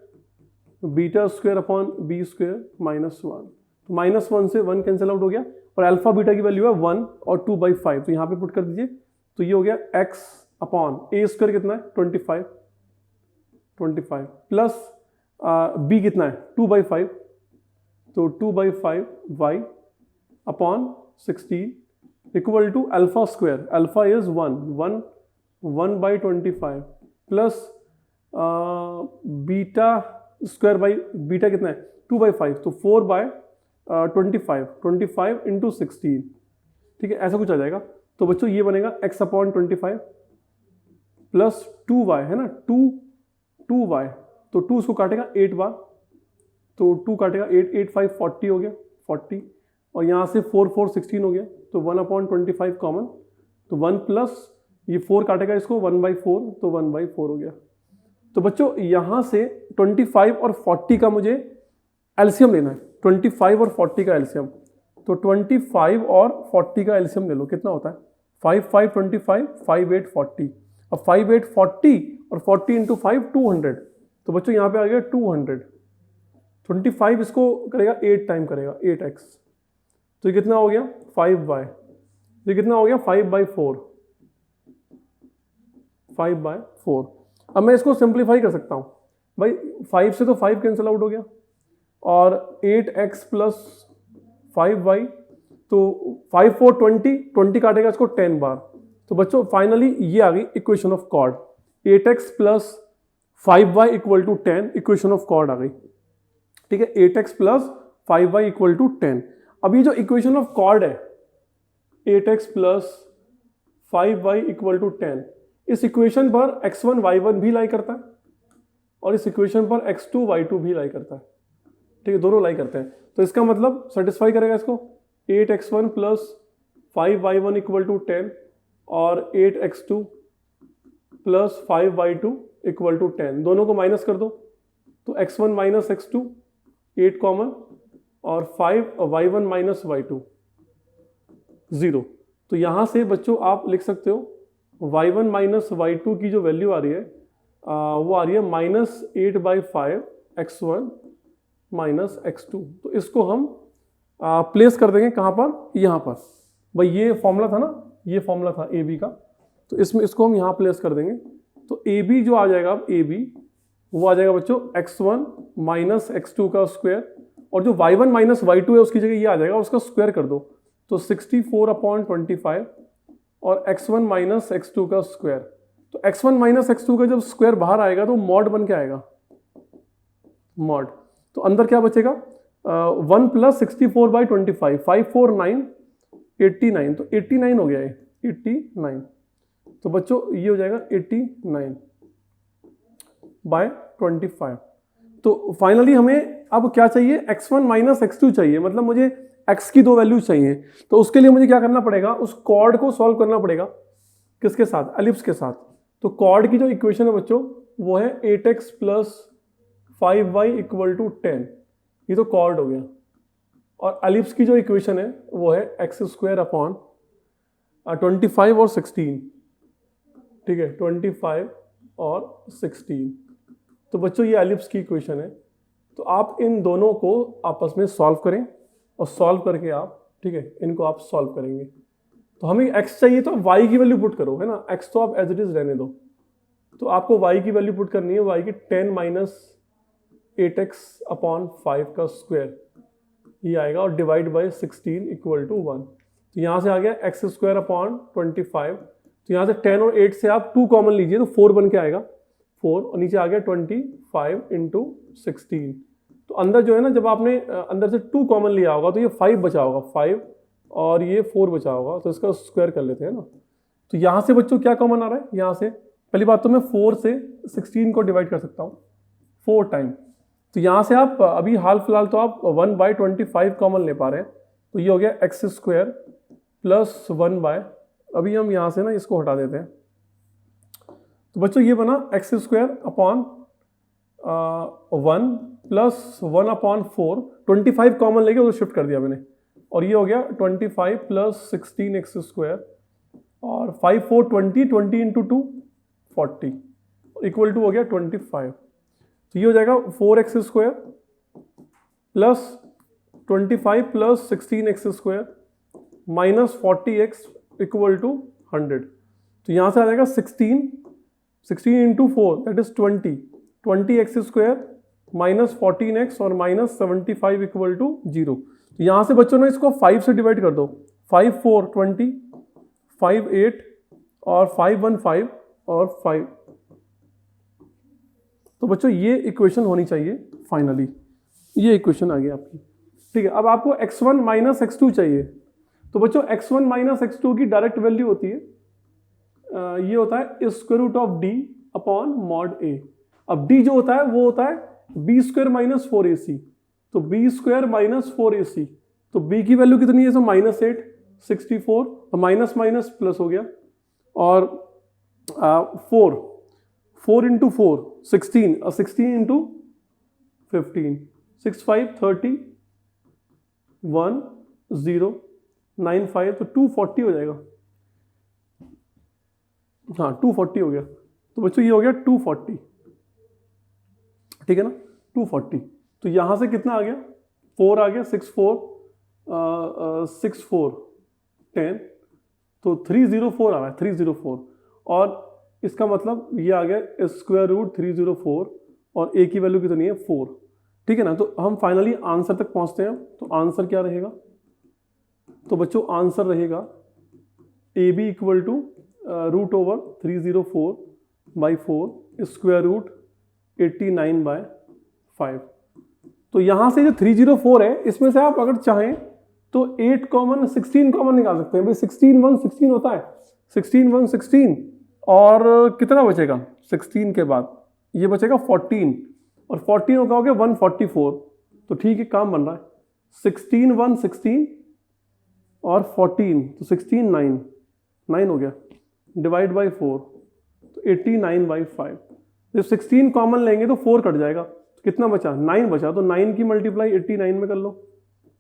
beta square upon b square minus 1। तो -1 से 1 कैंसिल आउट हो गया और अल्फा बीटा की वैल्यू है 1 और 2/5, तो यहाँ पे पुट कर दीजिए। तो ये हो गया x अपॉन a स्क्वायर कितना है 25 प्लस b कितना है 2/5, तो 2/5 y upon 16 equal to alpha square, alpha is 1/25 plus beta square by beta कितना है 2/5, तो 4/25 इंटू 16, ठीक है, ऐसा कुछ आ जाएगा। तो बच्चों ये बनेगा x अपॉन 25 प्लस 2y है ना, 2y, तो 2 उसको काटेगा 8 बार, तो 2 काटेगा 8, 5 40 हो गया 40, और यहाँ से 4 4 16 हो गया, तो 1/25 कॉमन, तो 1 प्लस ये 4 काटेगा इसको 1/4, तो 1/4 हो गया। तो बच्चों यहाँ से 25 और 40 का मुझे एलसीएम लेना है, 25 और 40 का एलसीएम। तो 25 और 40 का एलसीएम ले लो, कितना होता है 5 5 25 5 8 40। अब 5 8 40 और 40 इंटू 5 200, तो बच्चों यहाँ पे आ गया 200। 25 इसको करेगा 8 टाइम करेगा 8x, तो ये कितना हो गया 5y, ये कितना हो गया 5/4, 5/4। अब मैं इसको सिंप्लीफाई कर सकता हूँ भाई, 5 से तो 5 कैंसिल आउट हो गया और 8x प्लस 5y, तो 5 4 20 काटेगा इसको 10 बार। तो बच्चों फाइनली ये आ गई equation of chord, 8x plus 5y equal to 10, equation of chord आ गई, ठीक है। 8x plus 5y equal to 10। अब ये जो इक्वेशन ऑफ कॉर्ड है 8x plus 5y equal to 10, इस इक्वेशन पर x1 y1 भी लाई करता है और इस इक्वेशन पर x2 y2 भी लाई करता है, ठीक है, दोनों लाई करते हैं। तो इसका मतलब सेटिस्फाई करेगा इसको, 8x1 plus 5y1 equal to 10 और 8x2 plus 5y2 equal to 10, दोनों को माइनस कर दो, तो x1 माइनस x2 8 कॉमन और 5y1 माइनस y2 0। तो यहाँ से बच्चों आप लिख सकते हो y1 माइनस y2 की जो वैल्यू आ रही है वो आ रही है -8/5 x1 माइनस x2। तो इसको हम प्लेस कर देंगे कहाँ पर, यहाँ पर। भाई ये फॉर्मूला था ना, ये फॉर्मूला था ए बी का, तो इसमें इसको हम यहाँ प्लेस कर देंगे। तो ए बी जो आ जाएगा, ए बी वो आ जाएगा बच्चों x1 माइनस x2 का स्क्वायर, और जो y1 माइनस y2 है उसकी जगह ये आ जाएगा, उसका स्क्वायर कर दो, तो 64/25 और x1 माइनस x2 का स्क्वायर। तो x1 माइनस x2 का जब स्क्वायर बाहर आएगा तो मॉड बन के आएगा, मॉड। तो अंदर क्या बचेगा 1 प्लस 64/25, 5 4 9 89, तो 89 हो गया ये 89। तो बच्चों ये हो जाएगा 89/25। तो फाइनली हमें अब क्या चाहिए, x1 माइनस x2 चाहिए, मतलब मुझे x की दो वैल्यू चाहिए। तो उसके लिए मुझे क्या करना पड़ेगा, उस कॉर्ड को सॉल्व करना पड़ेगा, किसके साथ, एलिप्स के साथ। तो कॉर्ड की जो इक्वेशन है बच्चों वो है 8x plus 5y equal to 10, ये तो कॉर्ड हो गया। और एलिप्स की जो इक्वेशन है वो है x² अपॉन 25 और 16, ठीक है, 25 और 16। तो बच्चों ये एलिप्स की इक्वेशन है। तो आप इन दोनों को आपस में सॉल्व करें और सॉल्व करके आप, ठीक है, इनको आप सॉल्व करेंगे। तो हमें x चाहिए तो y की वैल्यू पुट करो, है ना, x तो आप एज इट इज रहने दो। तो आपको y की वैल्यू पुट करनी है, y की 10 माइनस 8x अपॉन 5 का स्क्वायर ये आएगा, और डिवाइड बाय 16 इक्वल टू 1। तो यहाँ से आ गया एक्स स्क्वायर अपॉन 25। तो यहाँ से 10 और 8 से आप 2 कॉमन लीजिए तो 4 बन के आएगा 4, और नीचे आ गया 25 इंटू 16। तो अंदर जो है ना, जब आपने अंदर से 2 कॉमन लिया होगा तो ये 5 बचा होगा, 5 और ये 4 बचा होगा, तो इसका स्क्वायर कर लेते हैं ना। तो यहाँ से बच्चों क्या कॉमन आ रहा है, यहाँ से पहली बात तो मैं 4 से 16 को डिवाइड कर सकता हूँ 4 टाइम। तो यहाँ से आप अभी हाल फिलहाल तो आप 1/25 कॉमन ले पा रहे हैं, तो ये हो गया एक्स स्क्वायर प्लस 1 अभी हम यहाँ से ना इसको हटा देते हैं। तो बच्चों ये बना x square upon 1 plus 1 upon 4, 25 common लेके उसे शिफ्ट कर दिया मैंने, और ये हो गया 25 प्लस 16 एक्स स्क्वायर, और 5 4 20, 20 इंटू 2 40 इक्वल टू हो गया 25। तो ये हो जाएगा 4x स्क्वायर प्लस 25 प्लस 16x square minus 40x equal to 100। तो यहाँ से आ जाएगा 16 into 4 that is 20x square minus 14x और माइनस 75 इक्वल टू 0। तो यहाँ से बच्चों ने इसको 5 से डिवाइड कर दो, 5 4 20, 5 8 और 5 1 5 और 5। तो बच्चों ये इक्वेशन होनी चाहिए फाइनली, ये इक्वेशन आ गई आपकी। ठीक है, अब आपको x1 माइनस x2 चाहिए। तो बच्चों x1 माइनस x2 की डायरेक्ट वैल्यू होती है ये होता है square root of d upon mod a। अब d जो होता है वो होता है b स्क्वायर माइनस 4ac, तो b स्क्वायर माइनस 4ac, तो b की वैल्यू कितनी है, सो -8 64, माइनस माइनस प्लस हो गया, और 4 इंटू 4 16 और 16 इंटू 15 6 5 30 1 0 9 5, तो 240 हो जाएगा। हाँ 240 हो गया। तो बच्चों ये हो गया 240, ठीक है ना, 240। तो यहाँ से कितना आ गया, 4 आ गया, 6 4 6 4 10, तो 304 आ रहा है, 304, और इसका मतलब ये आ गया स्क्वायर रूट 304, और a की वैल्यू कितनी है 4, ठीक है ना। तो हम फाइनली आंसर तक पहुंचते हैं। तो आंसर क्या रहेगा, तो बच्चों आंसर रहेगा a b equal to root over 304/4 square root 89/5। तो यहाँ से जो 304 है इसमें से आप अगर चाहें तो 8 कॉमन 16 कॉमन निकाल सकते हैं भाई। 16 1 16 होता है, 16 1 16, और कितना बचेगा 16 के बाद, ये बचेगा 14, और 14 होगा हो गया 144। तो ठीक है, काम बन रहा है। 16 1 16 और 14, तो 16 9 हो गया, डिवाइड बाई 4, तो 89/5। जब 16 कॉमन लेंगे तो 4 कट जाएगा, तो कितना बचा 9 बचा, तो 9 की मल्टीप्लाई 89 में कर लो,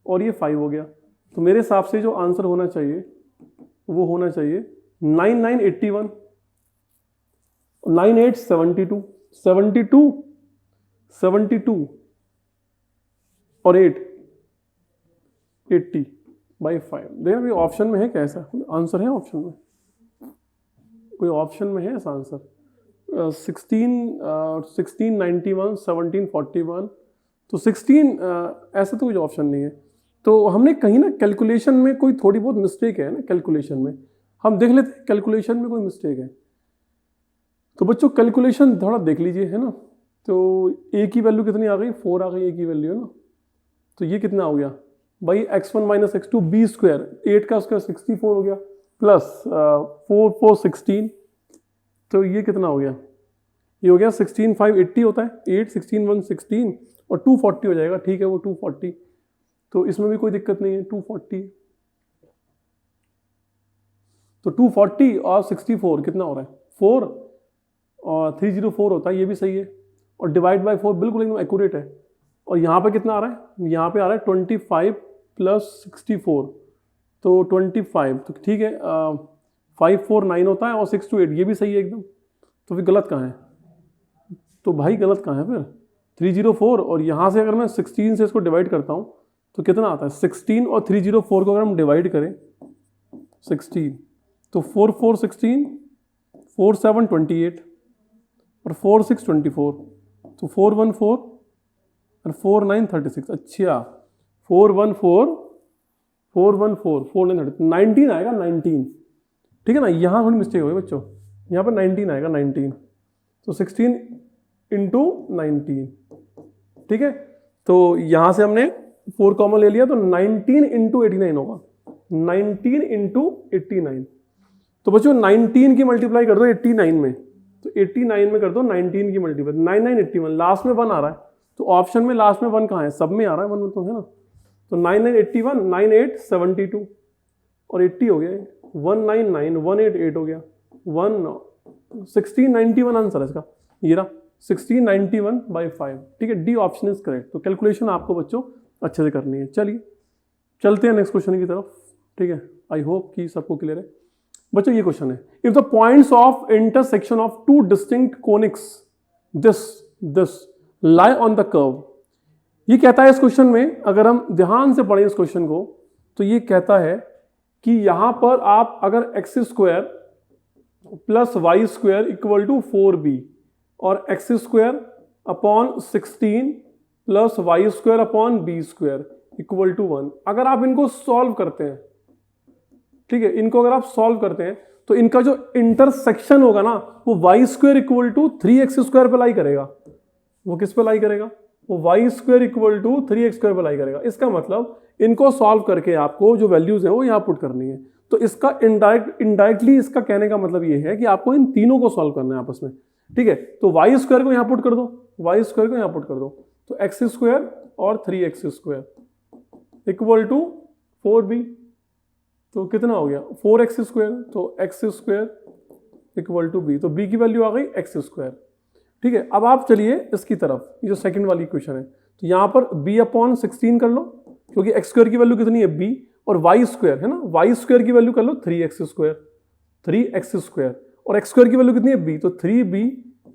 और ये 5 हो गया। तो मेरे हिसाब से जो आंसर होना चाहिए वो होना चाहिए 9 9 81, 9 8 72, 72 और 8 80/5। देखिए अभी ऑप्शन में है क्या, ऐसा कोई आंसर है ऑप्शन में, कोई ऑप्शन में है ऐसा आंसर? 16 91 17 41, तो 16 ऐसा तो कुछ ऑप्शन नहीं है। तो हमने कहीं ना कैलकुलेशन में कोई थोड़ी बहुत मिस्टेक है ना, कैलकुलेशन में हम देख लेते हैं कैलकुलेशन में कोई मिस्टेक है। तो बच्चों कैलकुलेशन थोड़ा देख लीजिए, है ना। तो a की वैल्यू कितनी आ गई, 4 आ गई a की वैल्यू, है ना। तो ये कितना हो गया भाई, x1 minus x2 b square, 8 का स्क्वायर 64 हो गया, प्लस 4 4 16, तो ये कितना हो गया, ये हो गया 16 5 80 होता है, 8 16 1 16 और 240 हो जाएगा, ठीक है वो 240। तो इसमें भी कोई दिक्कत नहीं है, 240, तो 240 और 64 कितना हो रहा है 4 और 304 होता है, ये भी सही है, और डिवाइड बाय 4 बिल्कुल एकदम एक्यूरेट है। और यहाँ पे कितना आ रहा है, यहाँ पे आ रहा है 25 प्लस 64, तो 25, तो ठीक है 5 4 9 होता है, और 6 2 8 ये भी सही है एकदम। तो फिर गलत कहाँ है, तो भाई गलत कहाँ है फिर 304, और यहाँ से अगर मैं 16 से इसको डिवाइड करता हूँ तो कितना आता है 16, और 304 को अगर हम डिवाइड करें 16, तो 4 4 16, 4 7 28 और 4 6 24, तो 4 1 4 और 4 9 36। अच्छा 4 1 4 4 1 4 4 9 30, 19 आएगा 19, ठीक है ना। यहाँ थोड़ी मिस्टेक होगी बच्चों, यहाँ पर 19 आएगा 19, तो 16 इंटू 19, ठीक है। तो यहाँ से हमने 4 कॉमन ले लिया, तो 19 इंटू 89 होगा, 19 इंटू 89। तो बच्चों 19 की मल्टीप्लाई कर दो 89 में, तो 89 में कर दो 19 की मल्टीप्लाई, 9 9 81, लास्ट में 1 आ रहा है, तो ऑप्शन में लास्ट में 1 कहाँ है, सब में आ रहा है 1 में, तो है ना। तो 9 9 81, 9 8 72 और 80 हो गया, 199 188 हो गया, 1691 आंसर है इसका, ये रहा 1691/5, ठीक है। D option is correct. तो कैलकुलेशन आपको बच्चों अच्छे से करनी है। चलिए चलते हैं नेक्स्ट क्वेश्चन की तरफ, ठीक है। आई होप कि सबको क्लियर है बच्चों। ये क्वेश्चन है, if the points of intersection of two distinct conics this lie on the curve. ये कहता है इस क्वेश्चन में, अगर हम ध्यान से पढ़ें इस क्वेश्चन को, तो ये कहता है कि यहां पर आप अगर x square plus y square equal to 4b और x square upon 16 plus y square upon b square equal to 1, अगर आप इनको सॉल्व करते हैं, ठीक है, इनको अगर आप सॉल्व करते हैं तो इनका जो इंटरसेक्शन होगा ना, वो y square equal to 3x square पे लाई करेगा। वो किस पे लाई करेगा, वो y square equal to 3x square पे लाई करेगा। इसका मतलब इनको सॉल्व करके आपको जो वैल्यूज है वो यहाँ पुट करनी है। तो इसका इनडायरेक्टली इसका कहने का मतलब ये है कि आपको इन तीनों को सॉल्व करना है आपस में, ठीक है। तो वाई स्क्वायर को यहाँ पुट कर दो, वाई स्क्वायर को यहाँ पुट कर दो, तो एक्स स्क्वायर और 3x square equal to 4b, तो कितना हो गया 4x स्क्वायर, तो x square equal to b, तो b की वैल्यू आ गई एक्स स्क्वायर, ठीक है। अब आप चलिए इसकी तरफ, ये जो सेकंड वाली इक्वेशन है, तो यहाँ पर b अपॉन 16 कर लो, क्योंकि एक्स स्क्वायर की वैल्यू कितनी है b, और वाई स्क्वायर है ना, वाई स्क्वायर की वैल्यू कर लो 3x स्क्वायर, और एक्स स्क्वायर की वैल्यू कितनी है b, तो 3b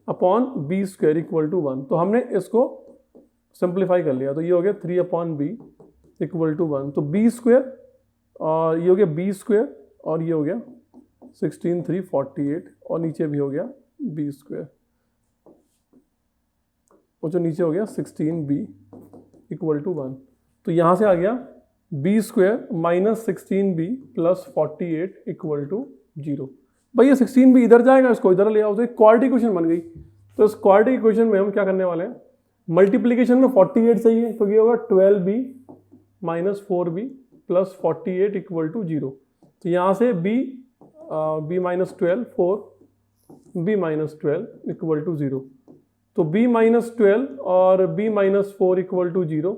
upon b square equal to 1। तो हमने इसको सिंप्लीफाई कर लिया, तो ये हो गया 3 अपॉन b इक्वल टू 1, तो b स्क्वायर और ये हो गया b स्क्वायर और ये हो गया 16 3 48 और नीचे भी हो गया b स्क्वायर, और जो नीचे हो गया 16b इक्वल टू 1। तो यहाँ से आ गया b square minus 16b plus 48 equal to 0। भाई ये 16b इधर जाएगा, इसको इधर ले आओ, तो एक क्वाड्रेटिक इक्वेशन बन गई। तो इस क्वाड्रेटिक इक्वेशन में हम क्या करने वाले हैं, मल्टीप्लीकेशन में 48 चाहिए, तो ये होगा 12b minus 4b plus 48 equal to 0। तो यहाँ से b minus 12 4 b minus 12 equal to 0, तो b माइनस 12 और b माइनस 4 इक्वल टू 0।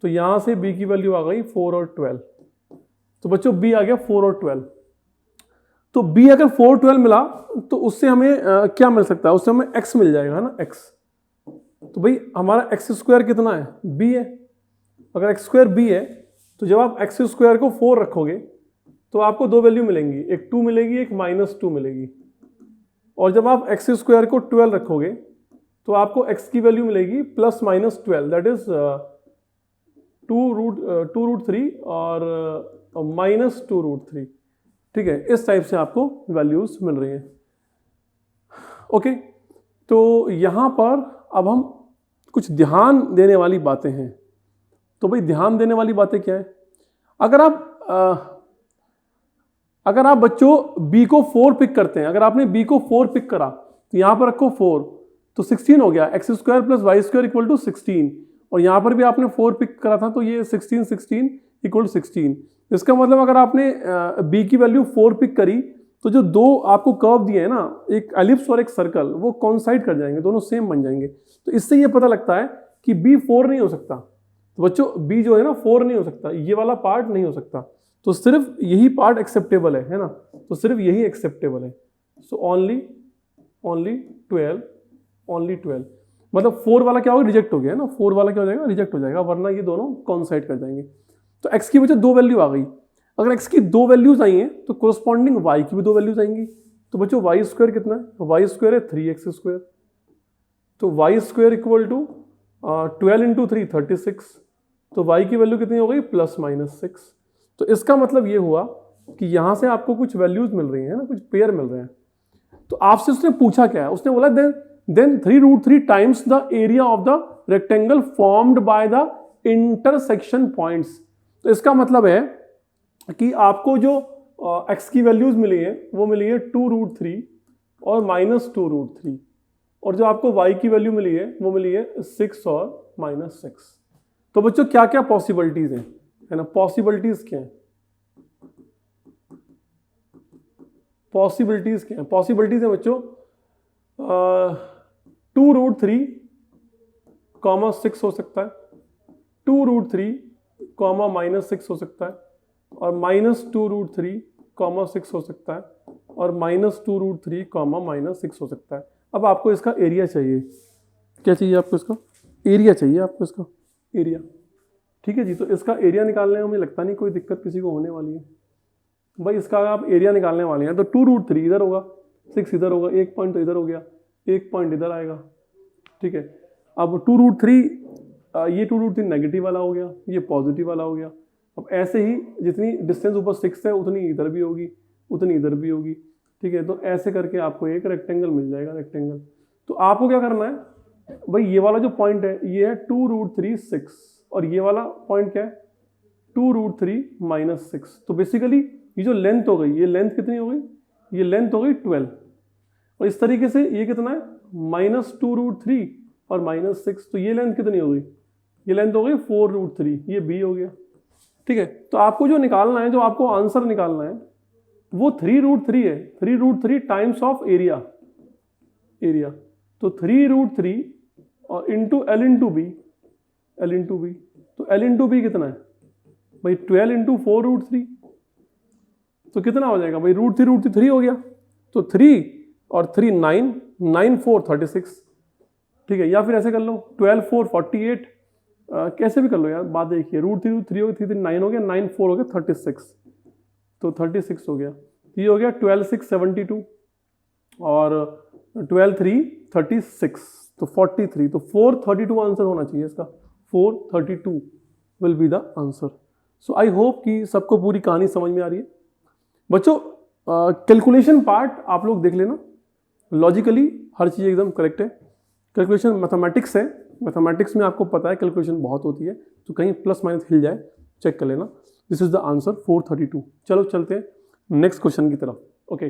तो यहाँ से b की वैल्यू आ गई 4 और 12, तो बच्चों b आ गया 4 और 12। तो b अगर 4 12 मिला तो उससे हमें क्या मिल सकता है, उससे हमें x मिल जाएगा, है ना x। तो भाई हमारा एक्स स्क्वायर कितना है, b है। अगर एक्स स्क्वायर b है तो जब आप एक्स स्क्वायर को 4 रखोगे तो आपको दो वैल्यू मिलेंगी, एक 2 मिलेगी, एक -2 मिलेगी। और जब आप एक्स स्क्वायर को 12 रखोगे तो आपको x की वैल्यू मिलेगी +-12, दैट इज 2√3 और -2√3, ठीक है। इस टाइप से आपको वैल्यूज मिल रही हैं, ओके। तो यहाँ पर अब हम कुछ ध्यान देने वाली बातें हैं। तो भाई ध्यान देने वाली बातें क्या है, अगर आप बच्चों b को 4 पिक करते हैं, अगर आपने b को 4 पिक करा तो यहाँ पर रखो 4, तो 16 हो गया, x square plus y square equal to 16, और यहाँ पर भी आपने 4 पिक करा था तो ये 16 इक्वल टू 16। इसका मतलब अगर आपने b की वैल्यू 4 पिक करी तो जो दो आपको कर्व दिए हैं ना, एक एलिप्स और एक सर्कल, वो कॉन्साइड कर जाएंगे, दोनों सेम बन जाएंगे। तो इससे ये पता लगता है कि b 4 नहीं हो सकता। तो बच्चों b जो है ना 4 नहीं हो सकता, ये वाला पार्ट नहीं हो सकता, तो सिर्फ यही पार्ट एक्सेप्टेबल है ना, तो सिर्फ यही एक्सेप्टेबल है। सो ओनली 12, मतलब 4 वाला क्या होगा, रिजेक्ट हो गया है ना, 4 वाला क्या हो जाएगा, रिजेक्ट हो जाएगा, वरना ये दोनों कॉन्साइड कर जाएंगे। तो x की वजह 2 वैल्यू आ गई, अगर x की 2 वैल्यूज आई हैं तो कोरस्पॉन्डिंग y की भी 2 वैल्यूज आएंगी। तो बच्चों वाई स्क्वायर कितना है, वाई स्क्वायर है 3x स्क्वायर, तो y square equal to 12 into 3 36, तो y की वैल्यू कितनी हो गई +-6। तो इसका मतलब ये हुआ कि यहाँ से आपको कुछ वैल्यूज मिल रही हैं ना, कुछ पेयर मिल रहे हैं। तो आपसे उसने पूछा क्या है, उसने बोला then 3√3 times the area of the rectangle formed by the intersection points. तो इसका मतलब है कि आपको जो x की वैल्यूज मिली है वो मिली है 2√3 और -2√3, और जो आपको y की वैल्यू मिली है वो मिली है 6 और -6। तो बच्चों क्या क्या पॉसिबिलिटीज हैं, है ना, पॉसिबिलिटीज क्या है, पॉसिबिलिटीज क्या है, पॉसिबिलिटीज है बच्चों 2√3, 6 हो सकता है, 2√3, -6 हो सकता है, और -2√3, 6 हो सकता है, और -2√3, -6 हो सकता है। अब आपको इसका एरिया चाहिए, क्या चाहिए आपको, इसका एरिया चाहिए आपको, इसका एरिया। ठीक है जी, तो इसका एरिया निकालने में मुझे लगता नहीं कोई दिक्कत किसी को होने वाली है भाई। इसका आप एरिया निकालने वाले हैं तो 2√3 इधर होगा, 6 इधर होगा, एक पॉइंट तो इधर हो गया, एक पॉइंट इधर आएगा। ठीक है, अब 2√3, ये 2√3 नेगेटिव वाला हो गया, ये पॉजिटिव वाला हो गया। अब ऐसे ही जितनी डिस्टेंस ऊपर 6 है उतनी इधर भी होगी, उतनी इधर भी होगी। ठीक है, तो ऐसे करके आपको एक रेक्टेंगल मिल जाएगा, रेक्टेंगल। तो आपको क्या करना है भाई, ये वाला जो पॉइंट है ये है 2√3 6, और ये वाला पॉइंट क्या है 2√3 -6। तो बेसिकली ये जो लेंथ हो गई, ये लेंथ कितनी हो गई, ये लेंथ हो गई 12, और इस तरीके से ये कितना है -2√3 और -6, तो ये लेंथ कितनी हो गई, ये लेंथ हो गई 4√3, ये b हो गया। ठीक है, तो आपको जो निकालना है, जो आपको आंसर निकालना है वो 3√3 है, 3√3 टाइम्स ऑफ एरिया, एरिया। तो 3√3 और into L into b, L into b, तो L इंटू बी कितना है भाई 12 इंटू 4√3, तो कितना हो जाएगा भाई √3 3 हो गया, तो 3 और 3 9, 9 4 36। ठीक है, या फिर ऐसे कर लो 12 4 48, कैसे भी कर लो यार, बात देखिए, √3 3 हो गया, 3 9 हो गया, 9 4 हो गया 36, तो 36 हो गया। ये हो गया 12 6 72 और 12 3 36, तो 43, तो 432 आंसर होना चाहिए इसका, 432 will be the answer. So I hope कि सबको पूरी कहानी समझ में आ रही है बच्चों। कैलकुलेशन पार्ट आप लोग देख लेना, लॉजिकली हर चीज़ एकदम करेक्ट है। कैलकुलेशन मैथमेटिक्स है, मैथमेटिक्स में आपको पता है कैलकुलेशन बहुत होती है, तो कहीं प्लस माइनस हिल जाए चेक कर लेना। This is the answer 432। चलो चलते हैं नेक्स्ट क्वेश्चन की तरफ। ओके,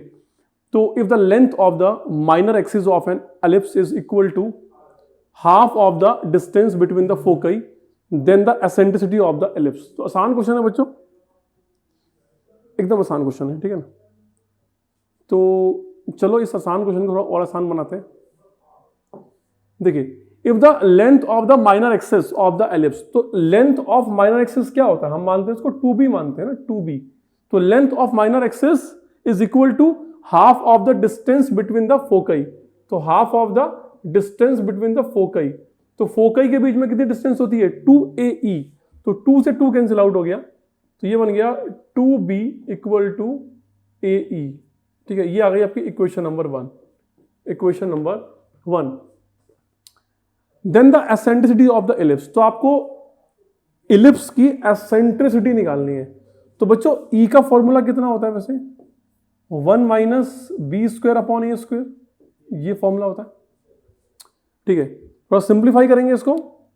तो if the length of the minor axis of an ellipse is equal to half of the distance between the foci then the eccentricity of the ellipse. तो आसान question है बच्चों, एकदम आसान क्वेश्चन है, ठीक है ना। तो चलो इस आसान क्वेश्चन को थोड़ा और आसान बनाते हैं। देखिए, if the length of the minor axis of the ellipse, तो लेंथ ऑफ माइनर एक्सिस क्या होता है, हम मानते हैं इसको 2b मानते हैं ना, 2b। तो length of minor axis is equal to half of the distance between the foci. तो half of the distance between the foci, तो फोकई के बीच में कितनी डिस्टेंस होती है 2ae, तो 2 से 2 कैंसिल आउट हो गया, तो ये बन गया 2b इक्वल टू ae। ठीक है, ये आ गई आपकी equation number 1, equation number 1। Then the eccentricity of the ellipse, तो आपको एलिप्स की एसेंट्रिसिटी निकालनी है। तो बच्चों ई का फॉर्मूला कितना होता है वैसे, 1 minus b square upon a square, ये फॉर्मूला होता है। ठीक है, थोड़ा सिंप्लीफाई करेंगे इसको,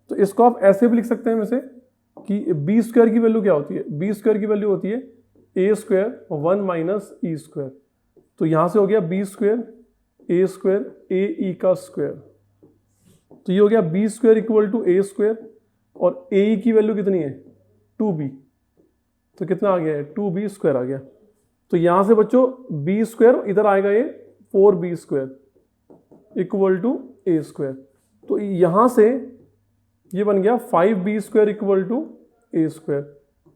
तो इसको आप ऐसे भी लिख सकते हैं वैसे कि बी स्क्वायर की वैल्यू क्या होती है, बी स्क्वायर की वैल्यू होती है a square 1 minus e square. तो यहां से हो गया b square a square a e का स्क्वायर, तो ये हो गया b square equal to a square, और ए ई की वैल्यू कितनी है 2b, तो कितना आ गया है 2b स्क्वायर आ गया। तो यहां से बच्चों बी स्क्वायर इधर आएगा ये 4b square equal to a square, तो यहां से ये बन गया 5b square equal to a square.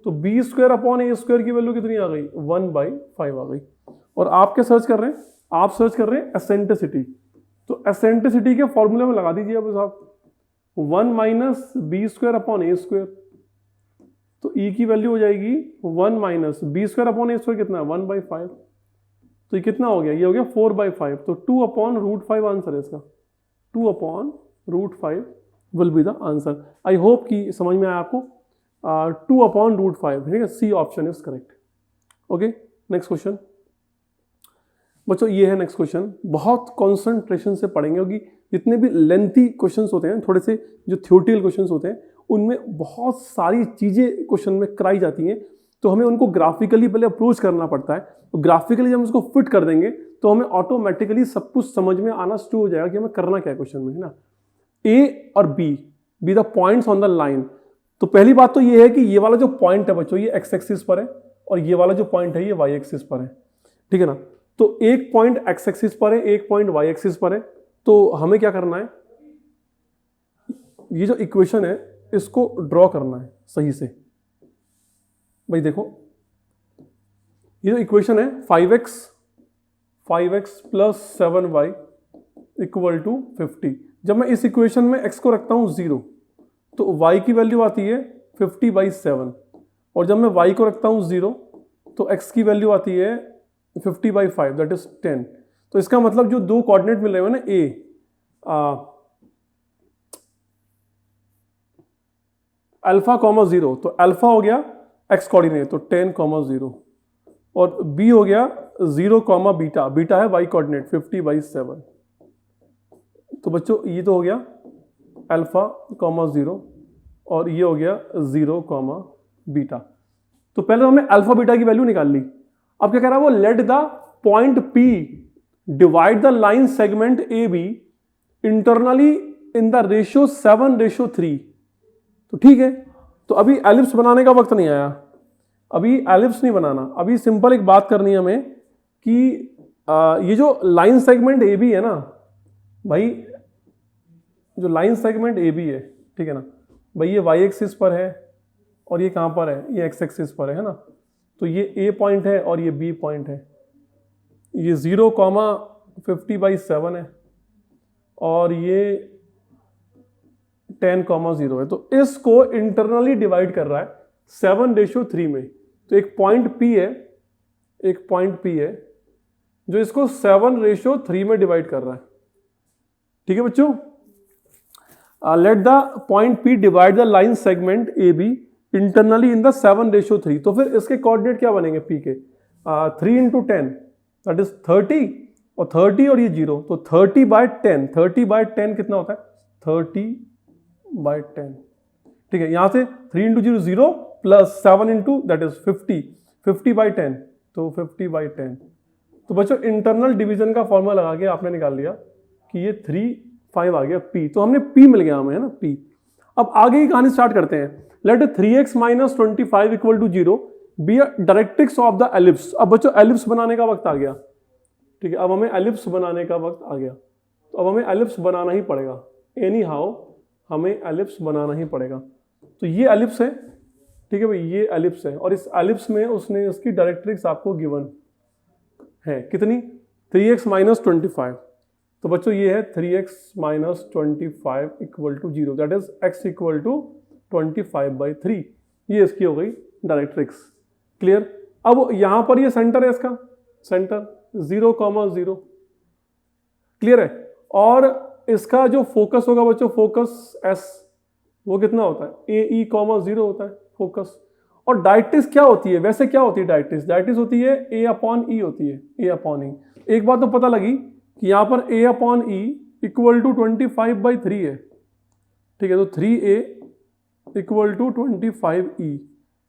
तो b square upon a square की वैल्यू कितनी आ गई 1/5 आ गई। और आप क्या सर्च कर रहे हैं, आप सर्च कर रहे हैं एसेंट्रिसिटी, तो एसेंट्रिसिटी के फॉर्मूले में लगा दीजिए अब आप 1 minus b square upon a square, तो ई की वैल्यू हो जाएगी 1 minus b square upon a square कितना है 1/5, तो ये कितना हो गया, ये हो गया 4/5, तो 2/√5 आंसर है इसका, 2/√5 will be the answer. I hope कि समझ में आया आपको, 2/√5, ठीक है, C option is correct. Okay, next question बच्चों, ये है नेक्स्ट क्वेश्चन। बहुत कॉन्सेंट्रेशन से पढ़ेंगे क्योंकि जितने भी लेंथी क्वेश्चंस होते हैं, थोड़े से जो थ्योरेटिकल क्वेश्चंस होते हैं, उनमें बहुत सारी चीज़ें क्वेश्चन में कराई जाती हैं, तो हमें उनको ग्राफिकली पहले अप्रोच करना पड़ता है। तो ग्राफिकली जब हम उसको फिट कर देंगे तो हमें ऑटोमेटिकली सब कुछ समझ में आना शुरू हो जाएगा कि हमें करना क्या है क्वेश्चन में, है ना। ए और be the points on the line. तो पहली बात तो ये है कि ये वाला जो पॉइंट है बच्चों, ये एक्स एक्सिस पर है और ये वाला जो पॉइंट है ये वाई एक्सिस पर है, ठीक है ना। तो एक पॉइंट एक्स एक्सिस पर है, एक पॉइंट वाई एक्सिस पर है। तो हमें क्या करना है, ये जो इक्वेशन है इसको ड्रॉ करना है सही से। भाई देखो, ये जो इक्वेशन है 5x plus 7y equal to 50। जब मैं इस इक्वेशन में x को रखता हूं 0 तो y की वैल्यू आती है 50/7, और जब मैं y को रखता हूं 0 तो x की वैल्यू आती है 50/5 दैट इज 10। तो इसका मतलब जो दो कोऑर्डिनेट मिल रहे हैं ना, अल्फा कॉमा 0, तो अल्फा हो गया x कोऑर्डिनेट तो 10,0, और b हो गया 0, बीटा, बीटा है y कोऑर्डिनेट 50/7। तो बच्चों ये तो हो गया अल्फा कॉमा 0 और ये हो गया 0, बीटा। तो पहले हमें अल्फा बीटा की वैल्यू निकाल ली। अब क्या कह रहा है वो, let the point P divide the line segment AB internally in the ratio 7:3। तो ठीक है, तो अभी एलिप्स बनाने का वक्त नहीं आया, अभी एलिप्स नहीं बनाना। अभी सिंपल एक बात करनी है हमें कि ये जो लाइन सेगमेंट AB है ना भाई, जो लाइन सेगमेंट AB है, ठीक है ना भाई, ये y एक्सिस पर है और ये कहां पर है, ये x एक्सिस पर है ना। तो ये A पॉइंट है और ये B पॉइंट है। ये 0,50/7 है और ये 10,0 है। तो इसको इंटरनली डिवाइड कर रहा है 7:3 में। तो एक पॉइंट P है जो इसको 7:3 में डिवाइड कर रहा है, ठीक है बच्चों। Let the point P divide the line segment AB internally in the 7:3। तो फिर इसके कोऑर्डिनेट क्या बनेंगे P के, 3 × 10 दैट इज 30, और 30 और ये 0, तो 30/10, 30/10 कितना होता है, 30/10, ठीक है। यहां से 3 × 0 0 प्लस 7 × दैट इज 50, 50/10, तो 50/10। तो बच्चों इंटरनल डिवीजन का फॉर्मूला लगा के आपने निकाल लिया कि ये 3, 5 आ गया P, तो हमने P मिल गया हमें, है ना P। अब आगे की कहानी स्टार्ट करते हैं। Let 3x - 25 = 0 be a directrix of the ellipse. अब बच्चों एलिप्स बनाने का वक्त आ गया, ठीक है। अब हमें एलिप्स बनाने का वक्त आ गया, तो अब हमें एलिप्स बनाना ही पड़ेगा, एनी हाउ हमें एलिप्स बनाना ही पड़ेगा। तो ये एलिप्स है, ठीक है भाई, ये एलिप्स है, और इस एलिप्स में उसने उसकी डायरेक्ट्रिक्स आपको गिवन है कितनी, 3x - 25। तो बच्चों ये है 3x - 25 = 0 दैट इज x = 25/3। ये इसकी हो गई डायरेक्ट्रिक्स, क्लियर। अब यहां पर ये सेंटर है, इसका सेंटर 0,0, क्लियर है। और इसका जो फोकस होगा बच्चों, फोकस S, वो कितना होता है, AE,0 होता है फोकस। और डायरेक्ट्रिक्स क्या होती है, वैसे क्या होती है डायरेक्ट्रिक्स, डायरेक्ट्रिक्स होती है A/E होती है, A/E। एक बात तो पता लगी कि यहां पर A/E = 25/3 है, ठीक है। तो 3A = 25E।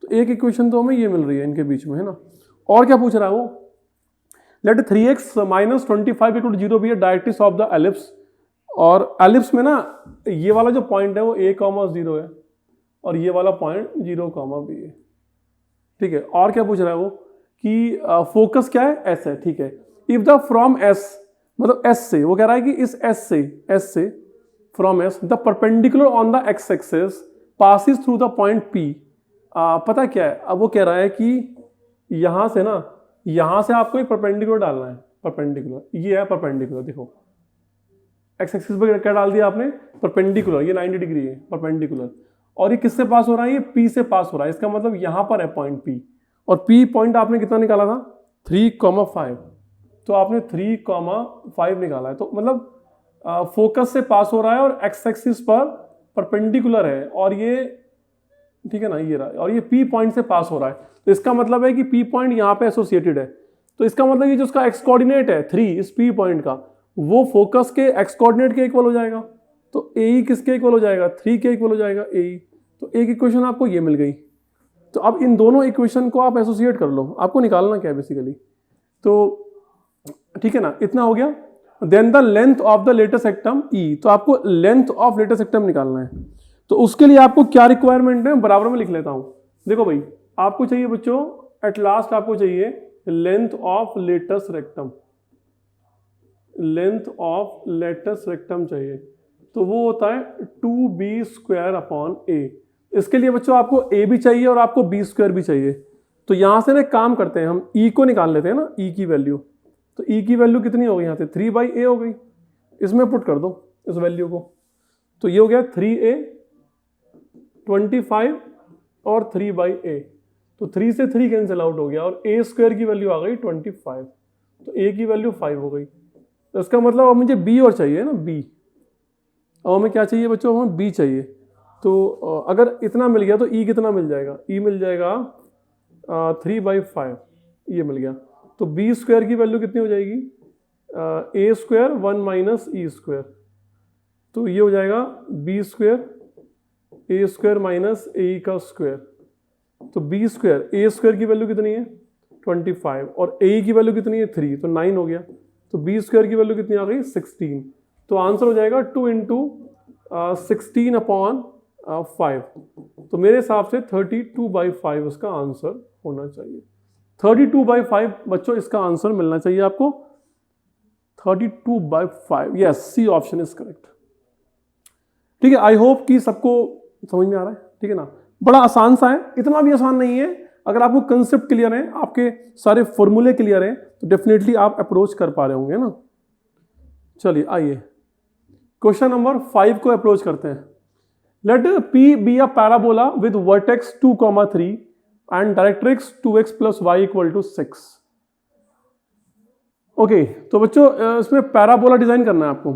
तो एक इक्वेशन तो हमें ये मिल रही है इनके बीच में, है ना। और क्या पूछ रहा है वो, let 3x - 25 = 0 be a directrix of the ellipse. और एलिप्स में ना ये वाला जो पॉइंट है वो A,0 है और ये वाला पॉइंट 0,B है, ठीक है। और क्या पूछ रहा है वो कि फोकस क्या है, S है, ठीक है। इफ द फ्रॉम S, मतलब S से, वो कह रहा है कि इस S से from S the perpendicular on the x axis passes through the point P। पता क्या है, अब वो कह रहा है कि यहां से ना, यहां से आपको एक परपेंडिकुलर डालना है, परपेंडिकुलर, ये है परपेंडिकुलर, देखो x एक्सिस पर क्या डाल दिया आपने, परपेंडिकुलर, ये 90 डिग्री है परपेंडिकुलर। और ये किससे पास हो रहा है, ये P से पास हो रहा है। इसका मतलब यहां पर है पॉइंट P, और P पॉइंट आपने कितना निकाला था, 3,5। तो आपने 3,5 निकाला है। तो मतलब फोकस से पास हो रहा है और x एक्सिस पर परपेंडिकुलर है, और ये ठीक है ना, ये रहा, और ये P पॉइंट से पास हो रहा है, तो इसका मतलब है कि P पॉइंट यहाँ पे एसोसिएटेड है। तो इसका मतलब ये जो उसका एक्स कोऑर्डिनेट है 3 इस P पॉइंट का, वो फोकस के एक्स कोऑर्डिनेट के इक्वल हो जाएगा। तो AE किसके इक्वल हो जाएगा, 3 के इक्वल हो जाएगा AE। तो एक इक्वेशन आपको ये मिल गई। तो अब इन दोनों इक्वेशन को आप एसोसिएट कर लो, आपको निकालना क्या है बेसिकली। तो ठीक है ना, इतना हो गया। Then the length of the latus rectum E, तो आपको लेंथ ऑफ लेटर सेक्टम निकालना है। तो उसके लिए आपको क्या रिक्वायरमेंट है, बराबर में लिख लेता हूं। देखो भाई, आपको चाहिए बच्चों, एट लास्ट आपको चाहिए length of latus rectum, length of latus rectum चाहिए। तो वो होता है 2b² A। इसके लिए बच्चों आपको A भी चाहिए और आपको b² भी चाहिए। तो यहां से ना काम करते हैं, हम E को निकाल लेते हैं ना, E की वैल्यू। तो E की वैल्यू कितनी हो गई यहाँ से, 3/A हो गई। इसमें पुट कर दो इस वैल्यू को, तो ये हो गया 3A 25 और 3/A। तो 3 से 3 कैंसिल आउट हो गया और A² की वैल्यू आ गई 25। तो A की वैल्यू 5 हो गई। तो इसका मतलब अब मुझे B और चाहिए ना, B। अब हमें क्या चाहिए बच्चों, हमें B चाहिए। तो अगर इतना मिल गया तो E कितना मिल जाएगा, E मिल जाएगा 3/5, ये मिल गया। तो B² की वैल्यू कितनी हो जाएगी, A² 1 - E²। तो ये हो जाएगा B² A² - AE का स्क्वायर। तो B², A² की वैल्यू कितनी है 25 और AE की वैल्यू कितनी है 3, तो 9 हो गया। तो B² की वैल्यू कितनी आ गई 16। तो आंसर हो जाएगा 2 × 16/5। तो मेरे हिसाब से 32/5 इसका आंसर होना चाहिए। 32/5 बच्चों इसका आंसर मिलना चाहिए आपको, 32/5। Yes, C option is correct. ठीक है, आई होप कि सबको समझ में आ रहा है। ठीक है ना, बड़ा आसान सा है, इतना भी आसान नहीं है। अगर आपको कंसेप्ट क्लियर है, आपके सारे फॉर्मूले क्लियर हैं, तो डेफिनेटली आप अप्रोच कर पा रहे होंगे ना। चलिए आइए क्वेश्चन नंबर 5 को अप्रोच करते हैं। Let P be a parabola with vertex 2,3 and directrix 2x + y = 6। Okay, तो बच्चों इसमें पैराबोला डिजाइन करना है आपको,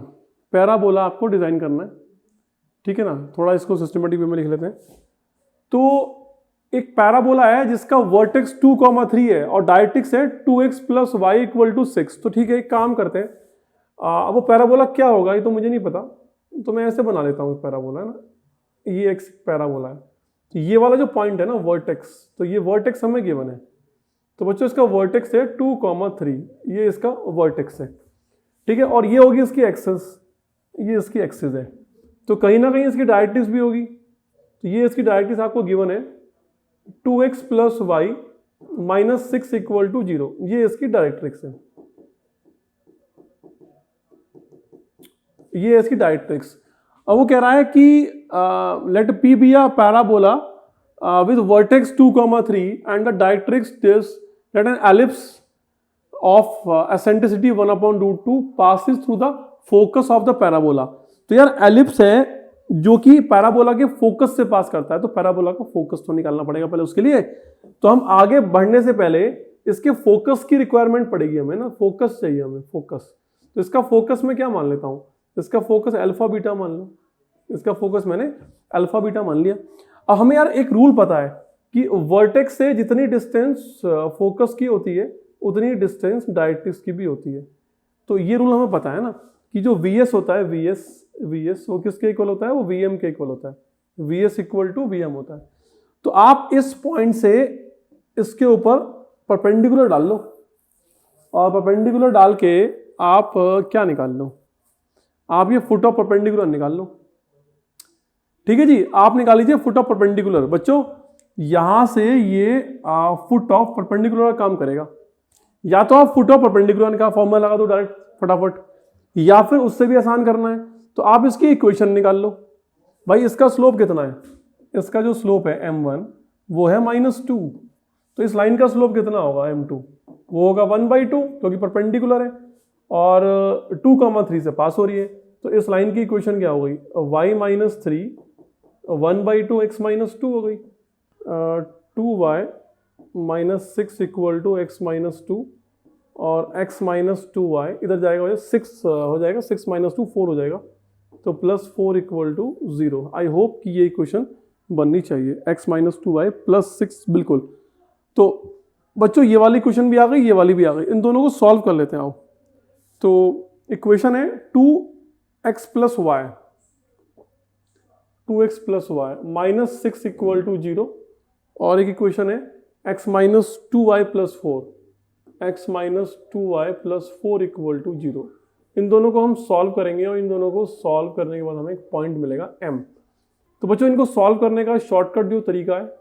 पैराबोला आपको डिजाइन करना है। ठीक है ना, थोड़ा इसको सिस्टमेटिक वे में लिख लेते हैं। तो एक पैराबोला है जिसका वर्टेक्स 2,3 है और डायरेक्ट्रिक्स है 2x + y = 6। तो ठीक है, एक काम करते हैं, अब वो पैराबोला क्या होगा ये तो मुझे नहीं पता, तो मैं ऐसे बना लेता हूँ पैराबोला, है ना। ये एक पैराबोला है, तो ये वाला जो पॉइंट है ना वर्टेक्स, तो ये वर्टेक्स हमें गिवन है। तो बच्चों इसका वर्टेक्स है 2,3, ये इसका वर्टेक्स है। ठीक है, और ये होगी इसकी एक्सिस, ये इसकी एक्सिस है। तो कहीं ना कहीं इसकी डायरेक्ट्रिक्स भी होगी। तो ये इसकी डायरेक्ट्रिक्स आपको गिवन है 2x + y - 6 = 0, ये इसकी डायरेक्ट्रिक्स है, ये इसकी डायरेक्ट्रिक्स। अब वो कह रहा है कि let P be a parabola with vertex 2,3 and the directrix this, let an ellipse of eccentricity 1/√2 passes through the focus of the parabola. तो यार एलिप्स है जो कि पैराबोला के फोकस से पास करता है, तो पैराबोला का फोकस तो निकालना पड़ेगा पहले उसके लिए। तो हम आगे बढ़ने से पहले इसके फोकस की रिक्वायरमेंट पड़ेगी हमें ना, फोकस चाहिए हमें, फोकस। तो इसका फोकस मैं क्या मान लेता हूं, इसका फोकस अल्फा बीटा मान लो, इसका फोकस मैंने अल्फा बीटा मान लिया। अब हमें यार एक रूल पता है कि वर्टेक्स से जितनी डिस्टेंस फोकस की होती है उतनी डिस्टेंस डायरेक्ट्रिक्स की भी होती है। तो ये रूल हमें पता है ना कि जो VS होता है, VS वो किसके इक्वल होता है, वो VM के इक्वल होता है, VS = VM होता है। तो आप इस पॉइंट से इसके ऊपर परपेंडिकुलर डाल लो और परपेंडिकुलर डाल के आप क्या निकाल लो, आप ये फुट ऑफ परपेंडिकुलर निकाल लो। ठीक है जी, आप निकाल लीजिए फुट ऑफ परपेंडिकुलर। बच्चों यहां से ये फुट ऑफ परपेंडिकुलर काम करेगा, या तो आप फुट ऑफ परपेंडिकुलर का फॉर्मूला लगा दो डायरेक्ट फटाफट, या फिर उससे भी आसान करना है तो आप इसकी इक्वेशन निकाल लो। भाई इसका स्लोप कितना है, इसका जो स्लोप है m1 वो है -2, तो इस लाइन का स्लोप कितना होगा m2, वो होगा 1/2 क्योंकि परपेंडिकुलर है और 2,3 से पास हो रही है। तो इस लाइन की इक्वेशन क्या हो गई, y - 3 1/2 x - 2 हो गई, 2y - 6 = x - 2 और x - 2y इधर जाएगा 6 हो जाएगा, 6 - 2 4 हो जाएगा, तो +4 = 0। आई होप कि ये इक्वेशन बननी चाहिए, x माइनस 2y प्लस 6 बिल्कुल। तो बच्चों ये वाली क्वेश्चन भी आ गई, ये वाली भी आ गई, इन दोनों को सॉल्व कर लेते हैं आओ। तो इक्वेशन है 2x plus y, 2x plus y minus 6 equal to 0, और एक इक्वेशन है x minus 2y plus 4, x minus 2y plus 4 equal to 0। इन दोनों को हम सॉल्व करेंगे और इन दोनों को सॉल्व करने के बाद हमें एक पॉइंट मिलेगा m। तो बच्चों इनको सॉल्व करने का शॉर्टकट जो तरीका है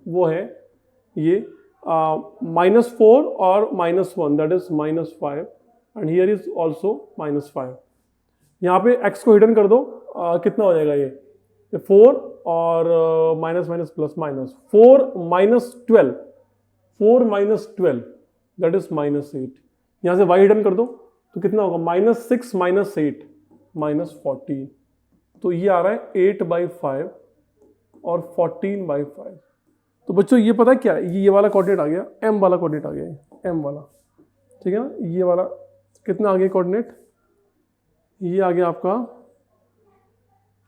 वो है ये -4 और -1 that is -5 and here is also -5। यहाँ पे x को हिडन कर दो, कितना हो जाएगा ये 4 और minus minus plus minus 4 minus 12, 4 minus 12 that is -8। यहाँ से y हिडन कर दो तो कितना होगा -6 माइनस 8 -14। तो ये आ रहा है 8/5 और 14/5। तो बच्चों ये पता है क्या है, ये वाला कोऑर्डिनेट आ गया, m वाला कोऑर्डिनेट आ गया, m वाला, ठीक है ना। ये वाला कितना आ गया कोऑर्डिनेट, ये आ गया आपका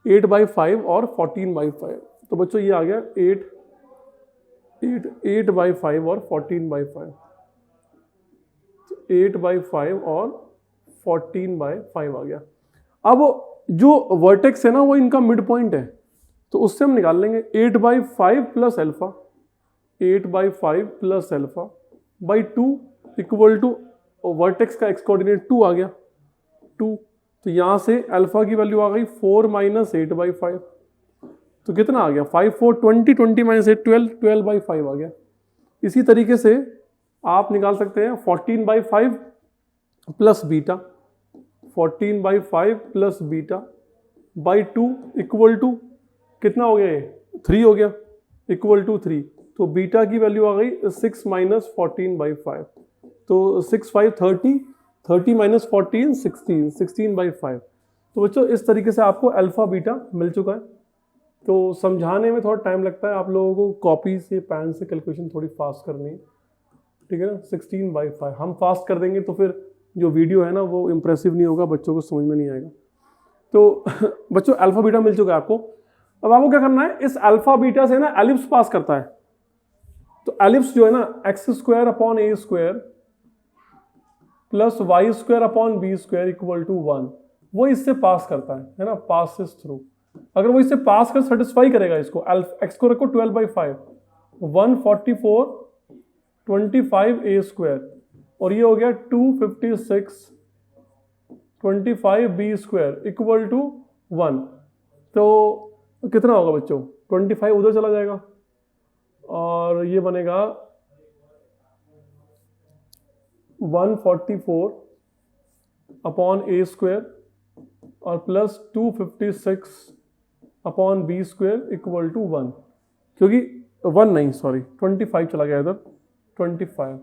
8/5 और 14/5। तो बच्चों ये आ गया 8/5 और 14/5, 8/5 और 14/5 आ गया। अब जो वर्टेक्स है ना वो इनका मिड पॉइंट है, तो उससे हम निकाल लेंगे 8/5 plus alpha, 8/5 plus alpha by 2 equal to vertex का एक्स कोऑर्डिनेट 2 आ गया 2। तो यहाँ से अल्फा की वैल्यू आ गई 4 माइनस 8/5। तो कितना आ गया 5 4 20 20 माइनस 8 12 12/5 आ गया। इसी तरीके से आप निकाल सकते हैं 14/5 plus beta, 14/5 plus beta by 2 equal to कितना हो गया ये 3 हो गया इक्वल टू 3। तो बीटा की वैल्यू आ गई 6 माइनस 14/5। तो 6 5 30, 30 माइनस 14 16, 16/5। तो बच्चों इस तरीके से आपको अल्फा बीटा मिल चुका है। तो समझाने में थोड़ा टाइम लगता है, आप लोगों को कॉपी से पेन से कैलकुलेशन थोड़ी फास्ट करनी है, ठीक है ना। 16/5 हम फास्ट कर देंगे तो फिर जो वीडियो है ना वो इम्प्रेसिव नहीं होगा, बच्चों को समझ में नहीं आएगा। तो बच्चों अल्फा बीटा मिल चुका है आपको। अब आपको क्या करना है, इस अल्फा बीटा से ना एलिप्स पास करता है। तो एलिप्स जो है ना x² upon a² plus y² upon b² equal to 1, वो इससे पास करता है ना, पासिस थ्रू। अगर वो इससे पास कर सेटिस्फाई करेगा इसको, x को रखो 12/5, 144 25a² और ये हो गया 256 25b² इक्वल टू 1। तो कितना होगा बच्चों 25 उधर चला जाएगा और ये बनेगा 144 अपॉन a² और plus 256 upon b² equal to 1, क्योंकि 1 नहीं सॉरी 25 चला गया इधर 25।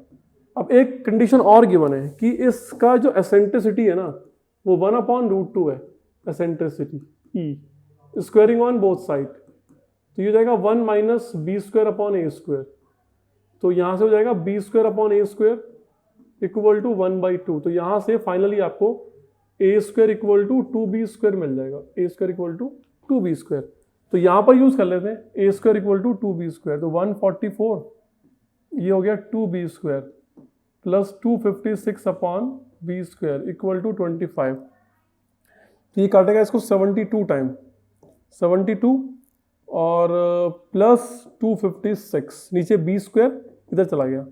अब एक कंडीशन और गिवन है कि इसका जो एसेंट्रिसिटी है ना वो 1/√2 है, eccentricity E squaring on both side. तो ये हो जाएगा 1 माइनस b² अपॉन a²। तो यहाँ से हो जाएगा b² upon a² equal to 1/2। तो यहाँ से फाइनली आपको a² इक्वल टू 2b² मिल जाएगा, a² इक्वल टू 2b²। तो यहाँ पर यूज कर लेते हैं a² इक्वल टू 2b²। तो 144 ये हो गया 2b² plus 256 upon b² equal to 25। तो ये काटेगा इसको 72 टाइम, 72 और प्लस 256, नीचे b² इधर चला गया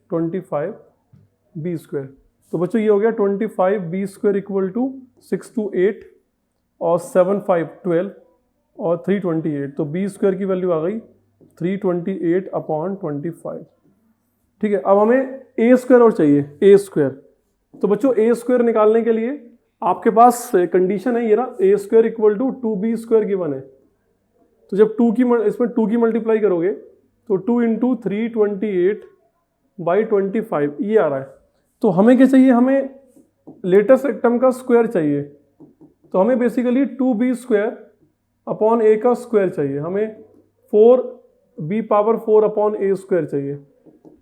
25b²। तो बच्चों ये हो गया 25b² इक्वल टू 6 2 8 और 7 5 12 और 328। तो b² की वैल्यू आ गई 328 अपॉन 25, ठीक है। अब हमें a² और चाहिए a²। तो बच्चों a² निकालने के लिए आपके पास कंडीशन है ये ना, a² equal to 2b² given है। तो जब 2 की इसमें 2 की मल्टीप्लाई करोगे तो 2 इंटू 328/25 ये आ रहा है। तो हमें क्या चाहिए, हमें लेटेस्ट टर्म का स्क्वायर चाहिए। तो हमें बेसिकली 2b² अपॉन a का स्क्वायर चाहिए, हमें 4b⁴ अपॉन a² चाहिए।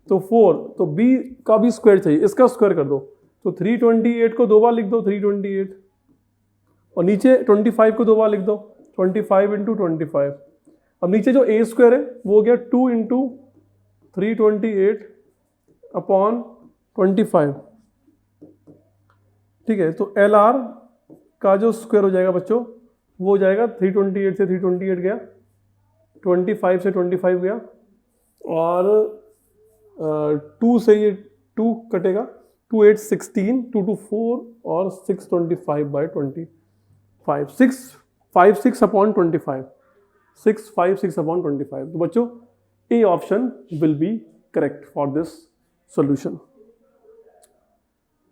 तो 4 तो b का भी स्क्वायर चाहिए, इसका स्क्वायर कर दो। तो 328 को 2 बार लिख दो 328 और नीचे 25 को 2 बार लिख दो 25 इंटू 25। अब नीचे जो ए स्क्वायर है वो हो गया 2 इंटू 328 अपॉन 25। ठीक है, तो एल आर का जो स्क्वायर हो जाएगा बच्चों वो हो जाएगा 328 से 328 गया, 25 से 25 गया, और 2 से ये 2 कटेगा, 2 8 16, 2 2 4 और 625 बाई 25, 656 अपॉन 25, 656 अपॉन 25। तो बच्चों A option will be correct for this solution.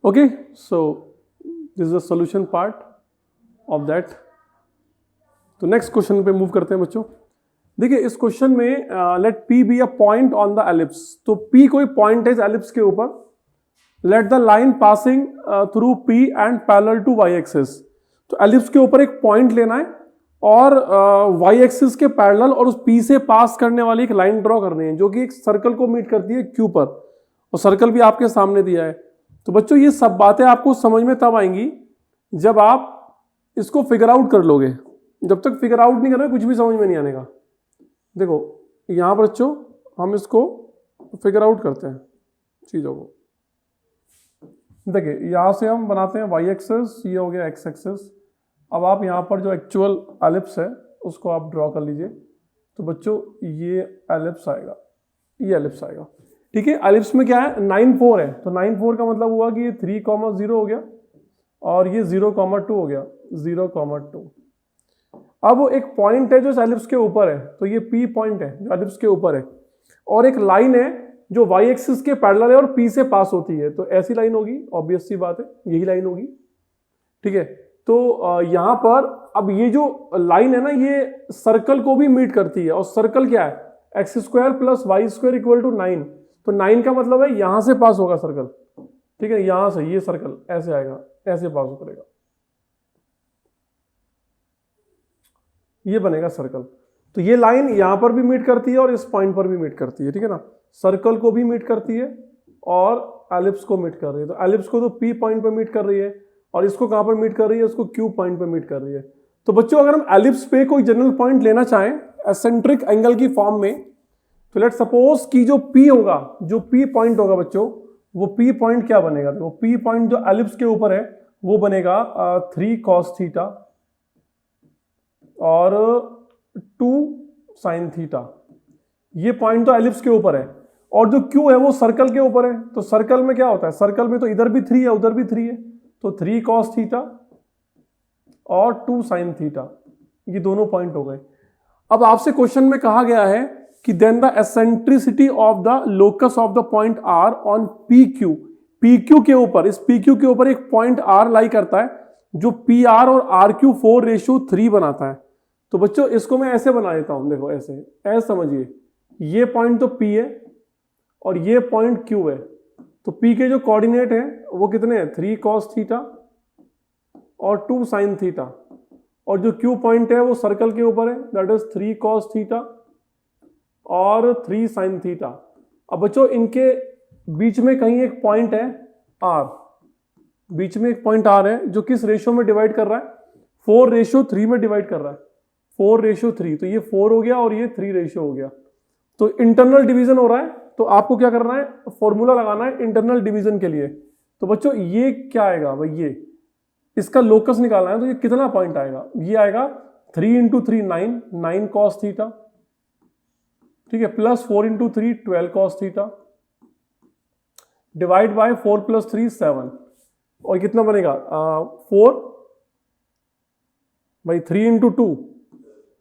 Okay, so this is the solution part of that. तो नेक्स्ट क्वेश्चन पे मूव करते हैं बच्चों। देखिए इस क्वेश्चन में let P be a point on the ellipse. तो P कोई पॉइंट है इस एलिप्स के ऊपर। Let the line passing through P and parallel to y axis. तो एलिप्स के ऊपर एक पॉइंट लेना है और y एक्सिस के पैरेलल और उस P से पास करने वाली एक लाइन ड्रॉ करनी है जो कि एक सर्कल को मीट करती है Q पर, और सर्कल भी आपके सामने दिया है। तो बच्चों ये सब बातें आपको समझ में तब आएंगी जब आप इसको फिगर आउट कर लोगे। जब तक फिगर आउट नहीं करोगे कुछ भी समझ में नहीं आने का। देखो यहाँ पर बच्चों हम इसको फिगर आउट करते हैं चीज़ों को। देखिए यहाँ से हम बनाते हैं वाई एक्सिस, ये हो गया एक्स एक्सिस। अब आप यहाँ पर जो एक्चुअल एलिप्स है उसको आप ड्रॉ कर लीजिए। तो बच्चों ये एलिप्स आएगा, ये एलिप्स आएगा। ठीक है, एलिप्स में क्या है 9 4 है, तो 9 4 का मतलब हुआ कि ये 3,0 हो गया और ये 0,2 हो गया, 0,2। अब एक पॉइंट है जो इस एलिप्स के ऊपर है, तो ये P पॉइंट है जो एलिप्स के ऊपर है, और एक लाइन है जो y एक्सिस के पैरेलल है और P से पास होती है। तो ऐसी लाइन होगी, ऑब्वियस सी बात है यही लाइन होगी। ठीक है, तो यहाँ पर अब ये जो लाइन है ना ये सर्कल को भी मीट करती है, और सर्कल क्या है x square plus y square equal to 9। तो 9 का मतलब है यहां से पास होगा सर्कल। ठीक है, यहां से ये सर्कल ऐसे आएगा, ऐसे पास करेगा, ये बनेगा सर्कल। तो ये लाइन यहां पर भी मीट करती है और इस पॉइंट पर भी मीट करती है। ठीक है ना, सर्कल को भी मीट करती है और एलिप्स को मीट कर रही है। तो एलिप्स को तो P पॉइंट पर मीट कर रही है और इसको कहां पर मीट कर रही है, इसको Q पॉइंट पर मीट कर रही है। तो बच्चों अगर हम एलिप्स पे कोई जनरल पॉइंट लेना चाहें एसेंट्रिक एंगल की फॉर्म में, तो लेट सपोज कि जो P होगा, जो P पॉइंट होगा बच्चों, वो P पॉइंट क्या बनेगा? तो P पॉइंट जो एलिप्स के ऊपर है वो बनेगा 3 cos थीटा और 2 sin थीटा। ये पॉइंट तो एलिप्स के ऊपर है, और जो Q है वो सर्कल के ऊपर है। तो सर्कल में क्या होता है, सर्कल में तो इधर भी 3 है उधर भी 3 है, तो 3 cos थीटा और 2 sin थीटा, ये दोनों पॉइंट हो गए। अब आपसे क्वेश्चन में कहा गया है कि then the eccentricity of the locus of the point R on PQ। PQ के ऊपर, इस PQ के ऊपर एक पॉइंट R लाई करता है जो PR और RQ 4:3 बनाता है। तो बच्चों इसको मैं ऐसे बना देता हूं, देखो ऐसे समझिए, ये पॉइंट तो P है और ये पॉइंट Q है। तो P के जो कोऑर्डिनेट है वो कितने हैं, 3 cos थीटा और 2 sin थीटा, और जो Q पॉइंट है वो सर्कल के ऊपर है, दैट इज 3 cos थीटा और 3 sin थीटा। अब बच्चों इनके बीच में कहीं एक पॉइंट है R, बीच में एक पॉइंट R है जो किस रेशियो में डिवाइड कर रहा है, 4:3 में डिवाइड कर रहा है, 4:3। तो ये 4 हो गया और ये 3 रेशियो हो गया। तो इंटरनल डिवीजन हो रहा है, तो आपको क्या करना है, फॉर्मूला लगाना है इंटरनल डिवीजन के लिए। तो बच्चों ये क्या आएगा भाई, ये इसका लोकस निकालना है। तो ये कितना पॉइंट आएगा, ये आएगा 3 × 3 9 cos थीटा, ठीक है, plus 4 × 3 12 cos theta, divide by 4 + 3 7, और कितना बनेगा 4 बाई 3 × 2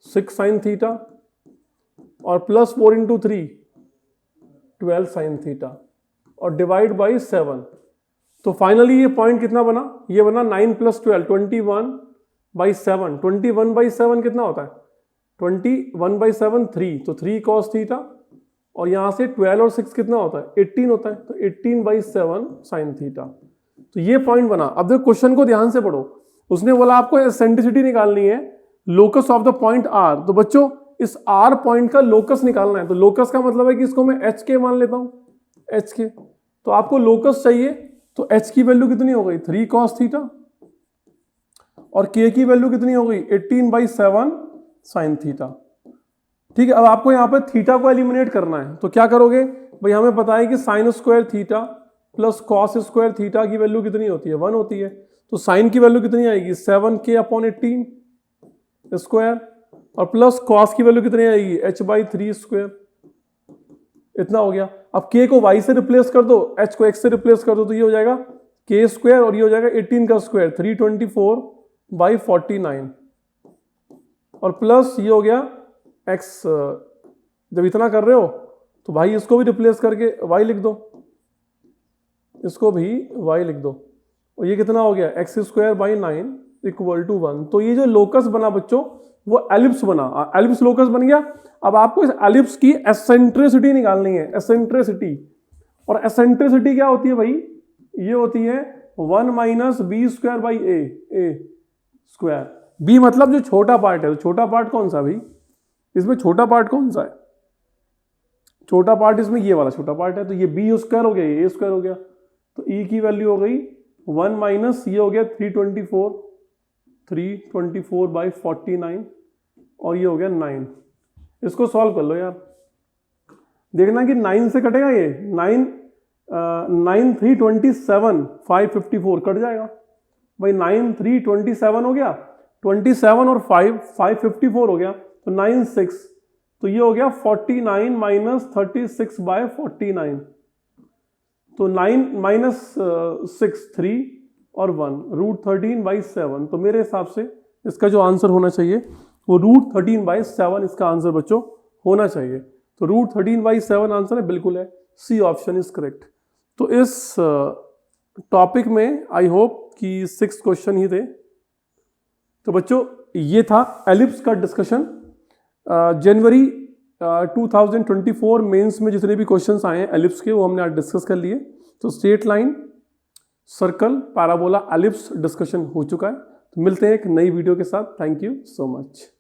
6 sin थीटा, और प्लस 4 × 3 12 sin थीटा, और डिवाइड बाई 7। तो फाइनली ये पॉइंट कितना बना, ये बना 9 + 12 21/7। 21/7 कितना होता है, 21/7 3, तो 3 cos थीटा, और यहां से 12 और 6 कितना होता है 18 होता है, तो 18/7 sin थीटा। तो ये पॉइंट बना। अब देखो क्वेश्चन को ध्यान से पढ़ो, उसने बोला आपको एसेंट्रिसिटी निकालनी है, locus of the point R। तो बच्चों इस R पॉइंट का लोकस निकालना है। तो लोकस का मतलब है कि इसको मैं HK मान लेता हूं, HK। तो आपको लोकस चाहिए, तो H की वैल्यू कितनी हो गई 3 cos थीटा, और K की वैल्यू कितनी हो गई 18/7 sin थीटा। ठीक है, अब आपको यहाँ पर थीटा को एलिमिनेट करना है, तो क्या करोगे भाई, हमें पता है कि sine square theta plus cos square theta की वैल्यू कितनी होती है, 1 होती है। तो साइन की वैल्यू कितनी आएगी, 7k/18 स्क्वायर, और प्लस कॉस की वैल्यू कितनी आएगी, h/3 स्क्वायर। इतना हो गया। अब k को y से रिप्लेस कर दो, h को x से रिप्लेस कर दो, तो ये हो जाएगा k स्क्वायर और ये हो जाएगा 18 का स्क्वायर 324/49, और प्लस ये हो गया x। जब इतना कर रहे हो तो भाई इसको भी रिप्लेस करके y लिख दो, इसको भी y लिख दो, और ये कितना हो गया x²/9 = 1। तो ये जो लोकस बना बच्चों वो एलिप्स बना, एलिप्स लोकस बन गया। अब आपको इस एलिप्स की एसेंट्रिसिटी निकालनी है, एसेंट्रिसिटी। और एसेंट्रिसिटी क्या होती है भाई, ये होती है 1 - b²/a²। b मतलब जो छोटा पार्ट है, तो छोटा पार्ट कौन सा भाई, इसमें छोटा पार्ट कौन सा है, छोटा पार्ट इसमें ये वाला छोटा पार्ट है, तो ये b² हो गया, ये a² हो गया। तो e की वैल्यू हो गई 1 - ये हो गया 324/49, और ये हो गया 9। इसको सॉल्व कर लो यार, देखना कि 9 से कटेगा ये 9 327 554 कट जाएगा भाई। 9 3 27 हो गया, 27 और 5 554 हो गया, तो 9 6, तो ये हो गया 49 - 36/49। तो 9 - 6 3 और 1 √13/7। तो मेरे हिसाब से इसका जो आंसर होना चाहिए वो √13/7 इसका आंसर बच्चों होना चाहिए। तो √13/7 आंसर है, बिल्कुल है, सी ऑप्शन इज करेक्ट। तो इस टॉपिक में आई होप कि 6 क्वेश्चन ही थे। तो बच्चों ये था एलिप्स का डिस्कशन। जनवरी 2024 मेंस में जितने भी क्वेश्चंस आए हैं एलिप्स के वो हमने आज डिस्कस कर लिए। तो straight line, circle, parabola, ellipse discussion हो चुका है। तो मिलते हैं एक नई वीडियो के साथ। Thank you so much.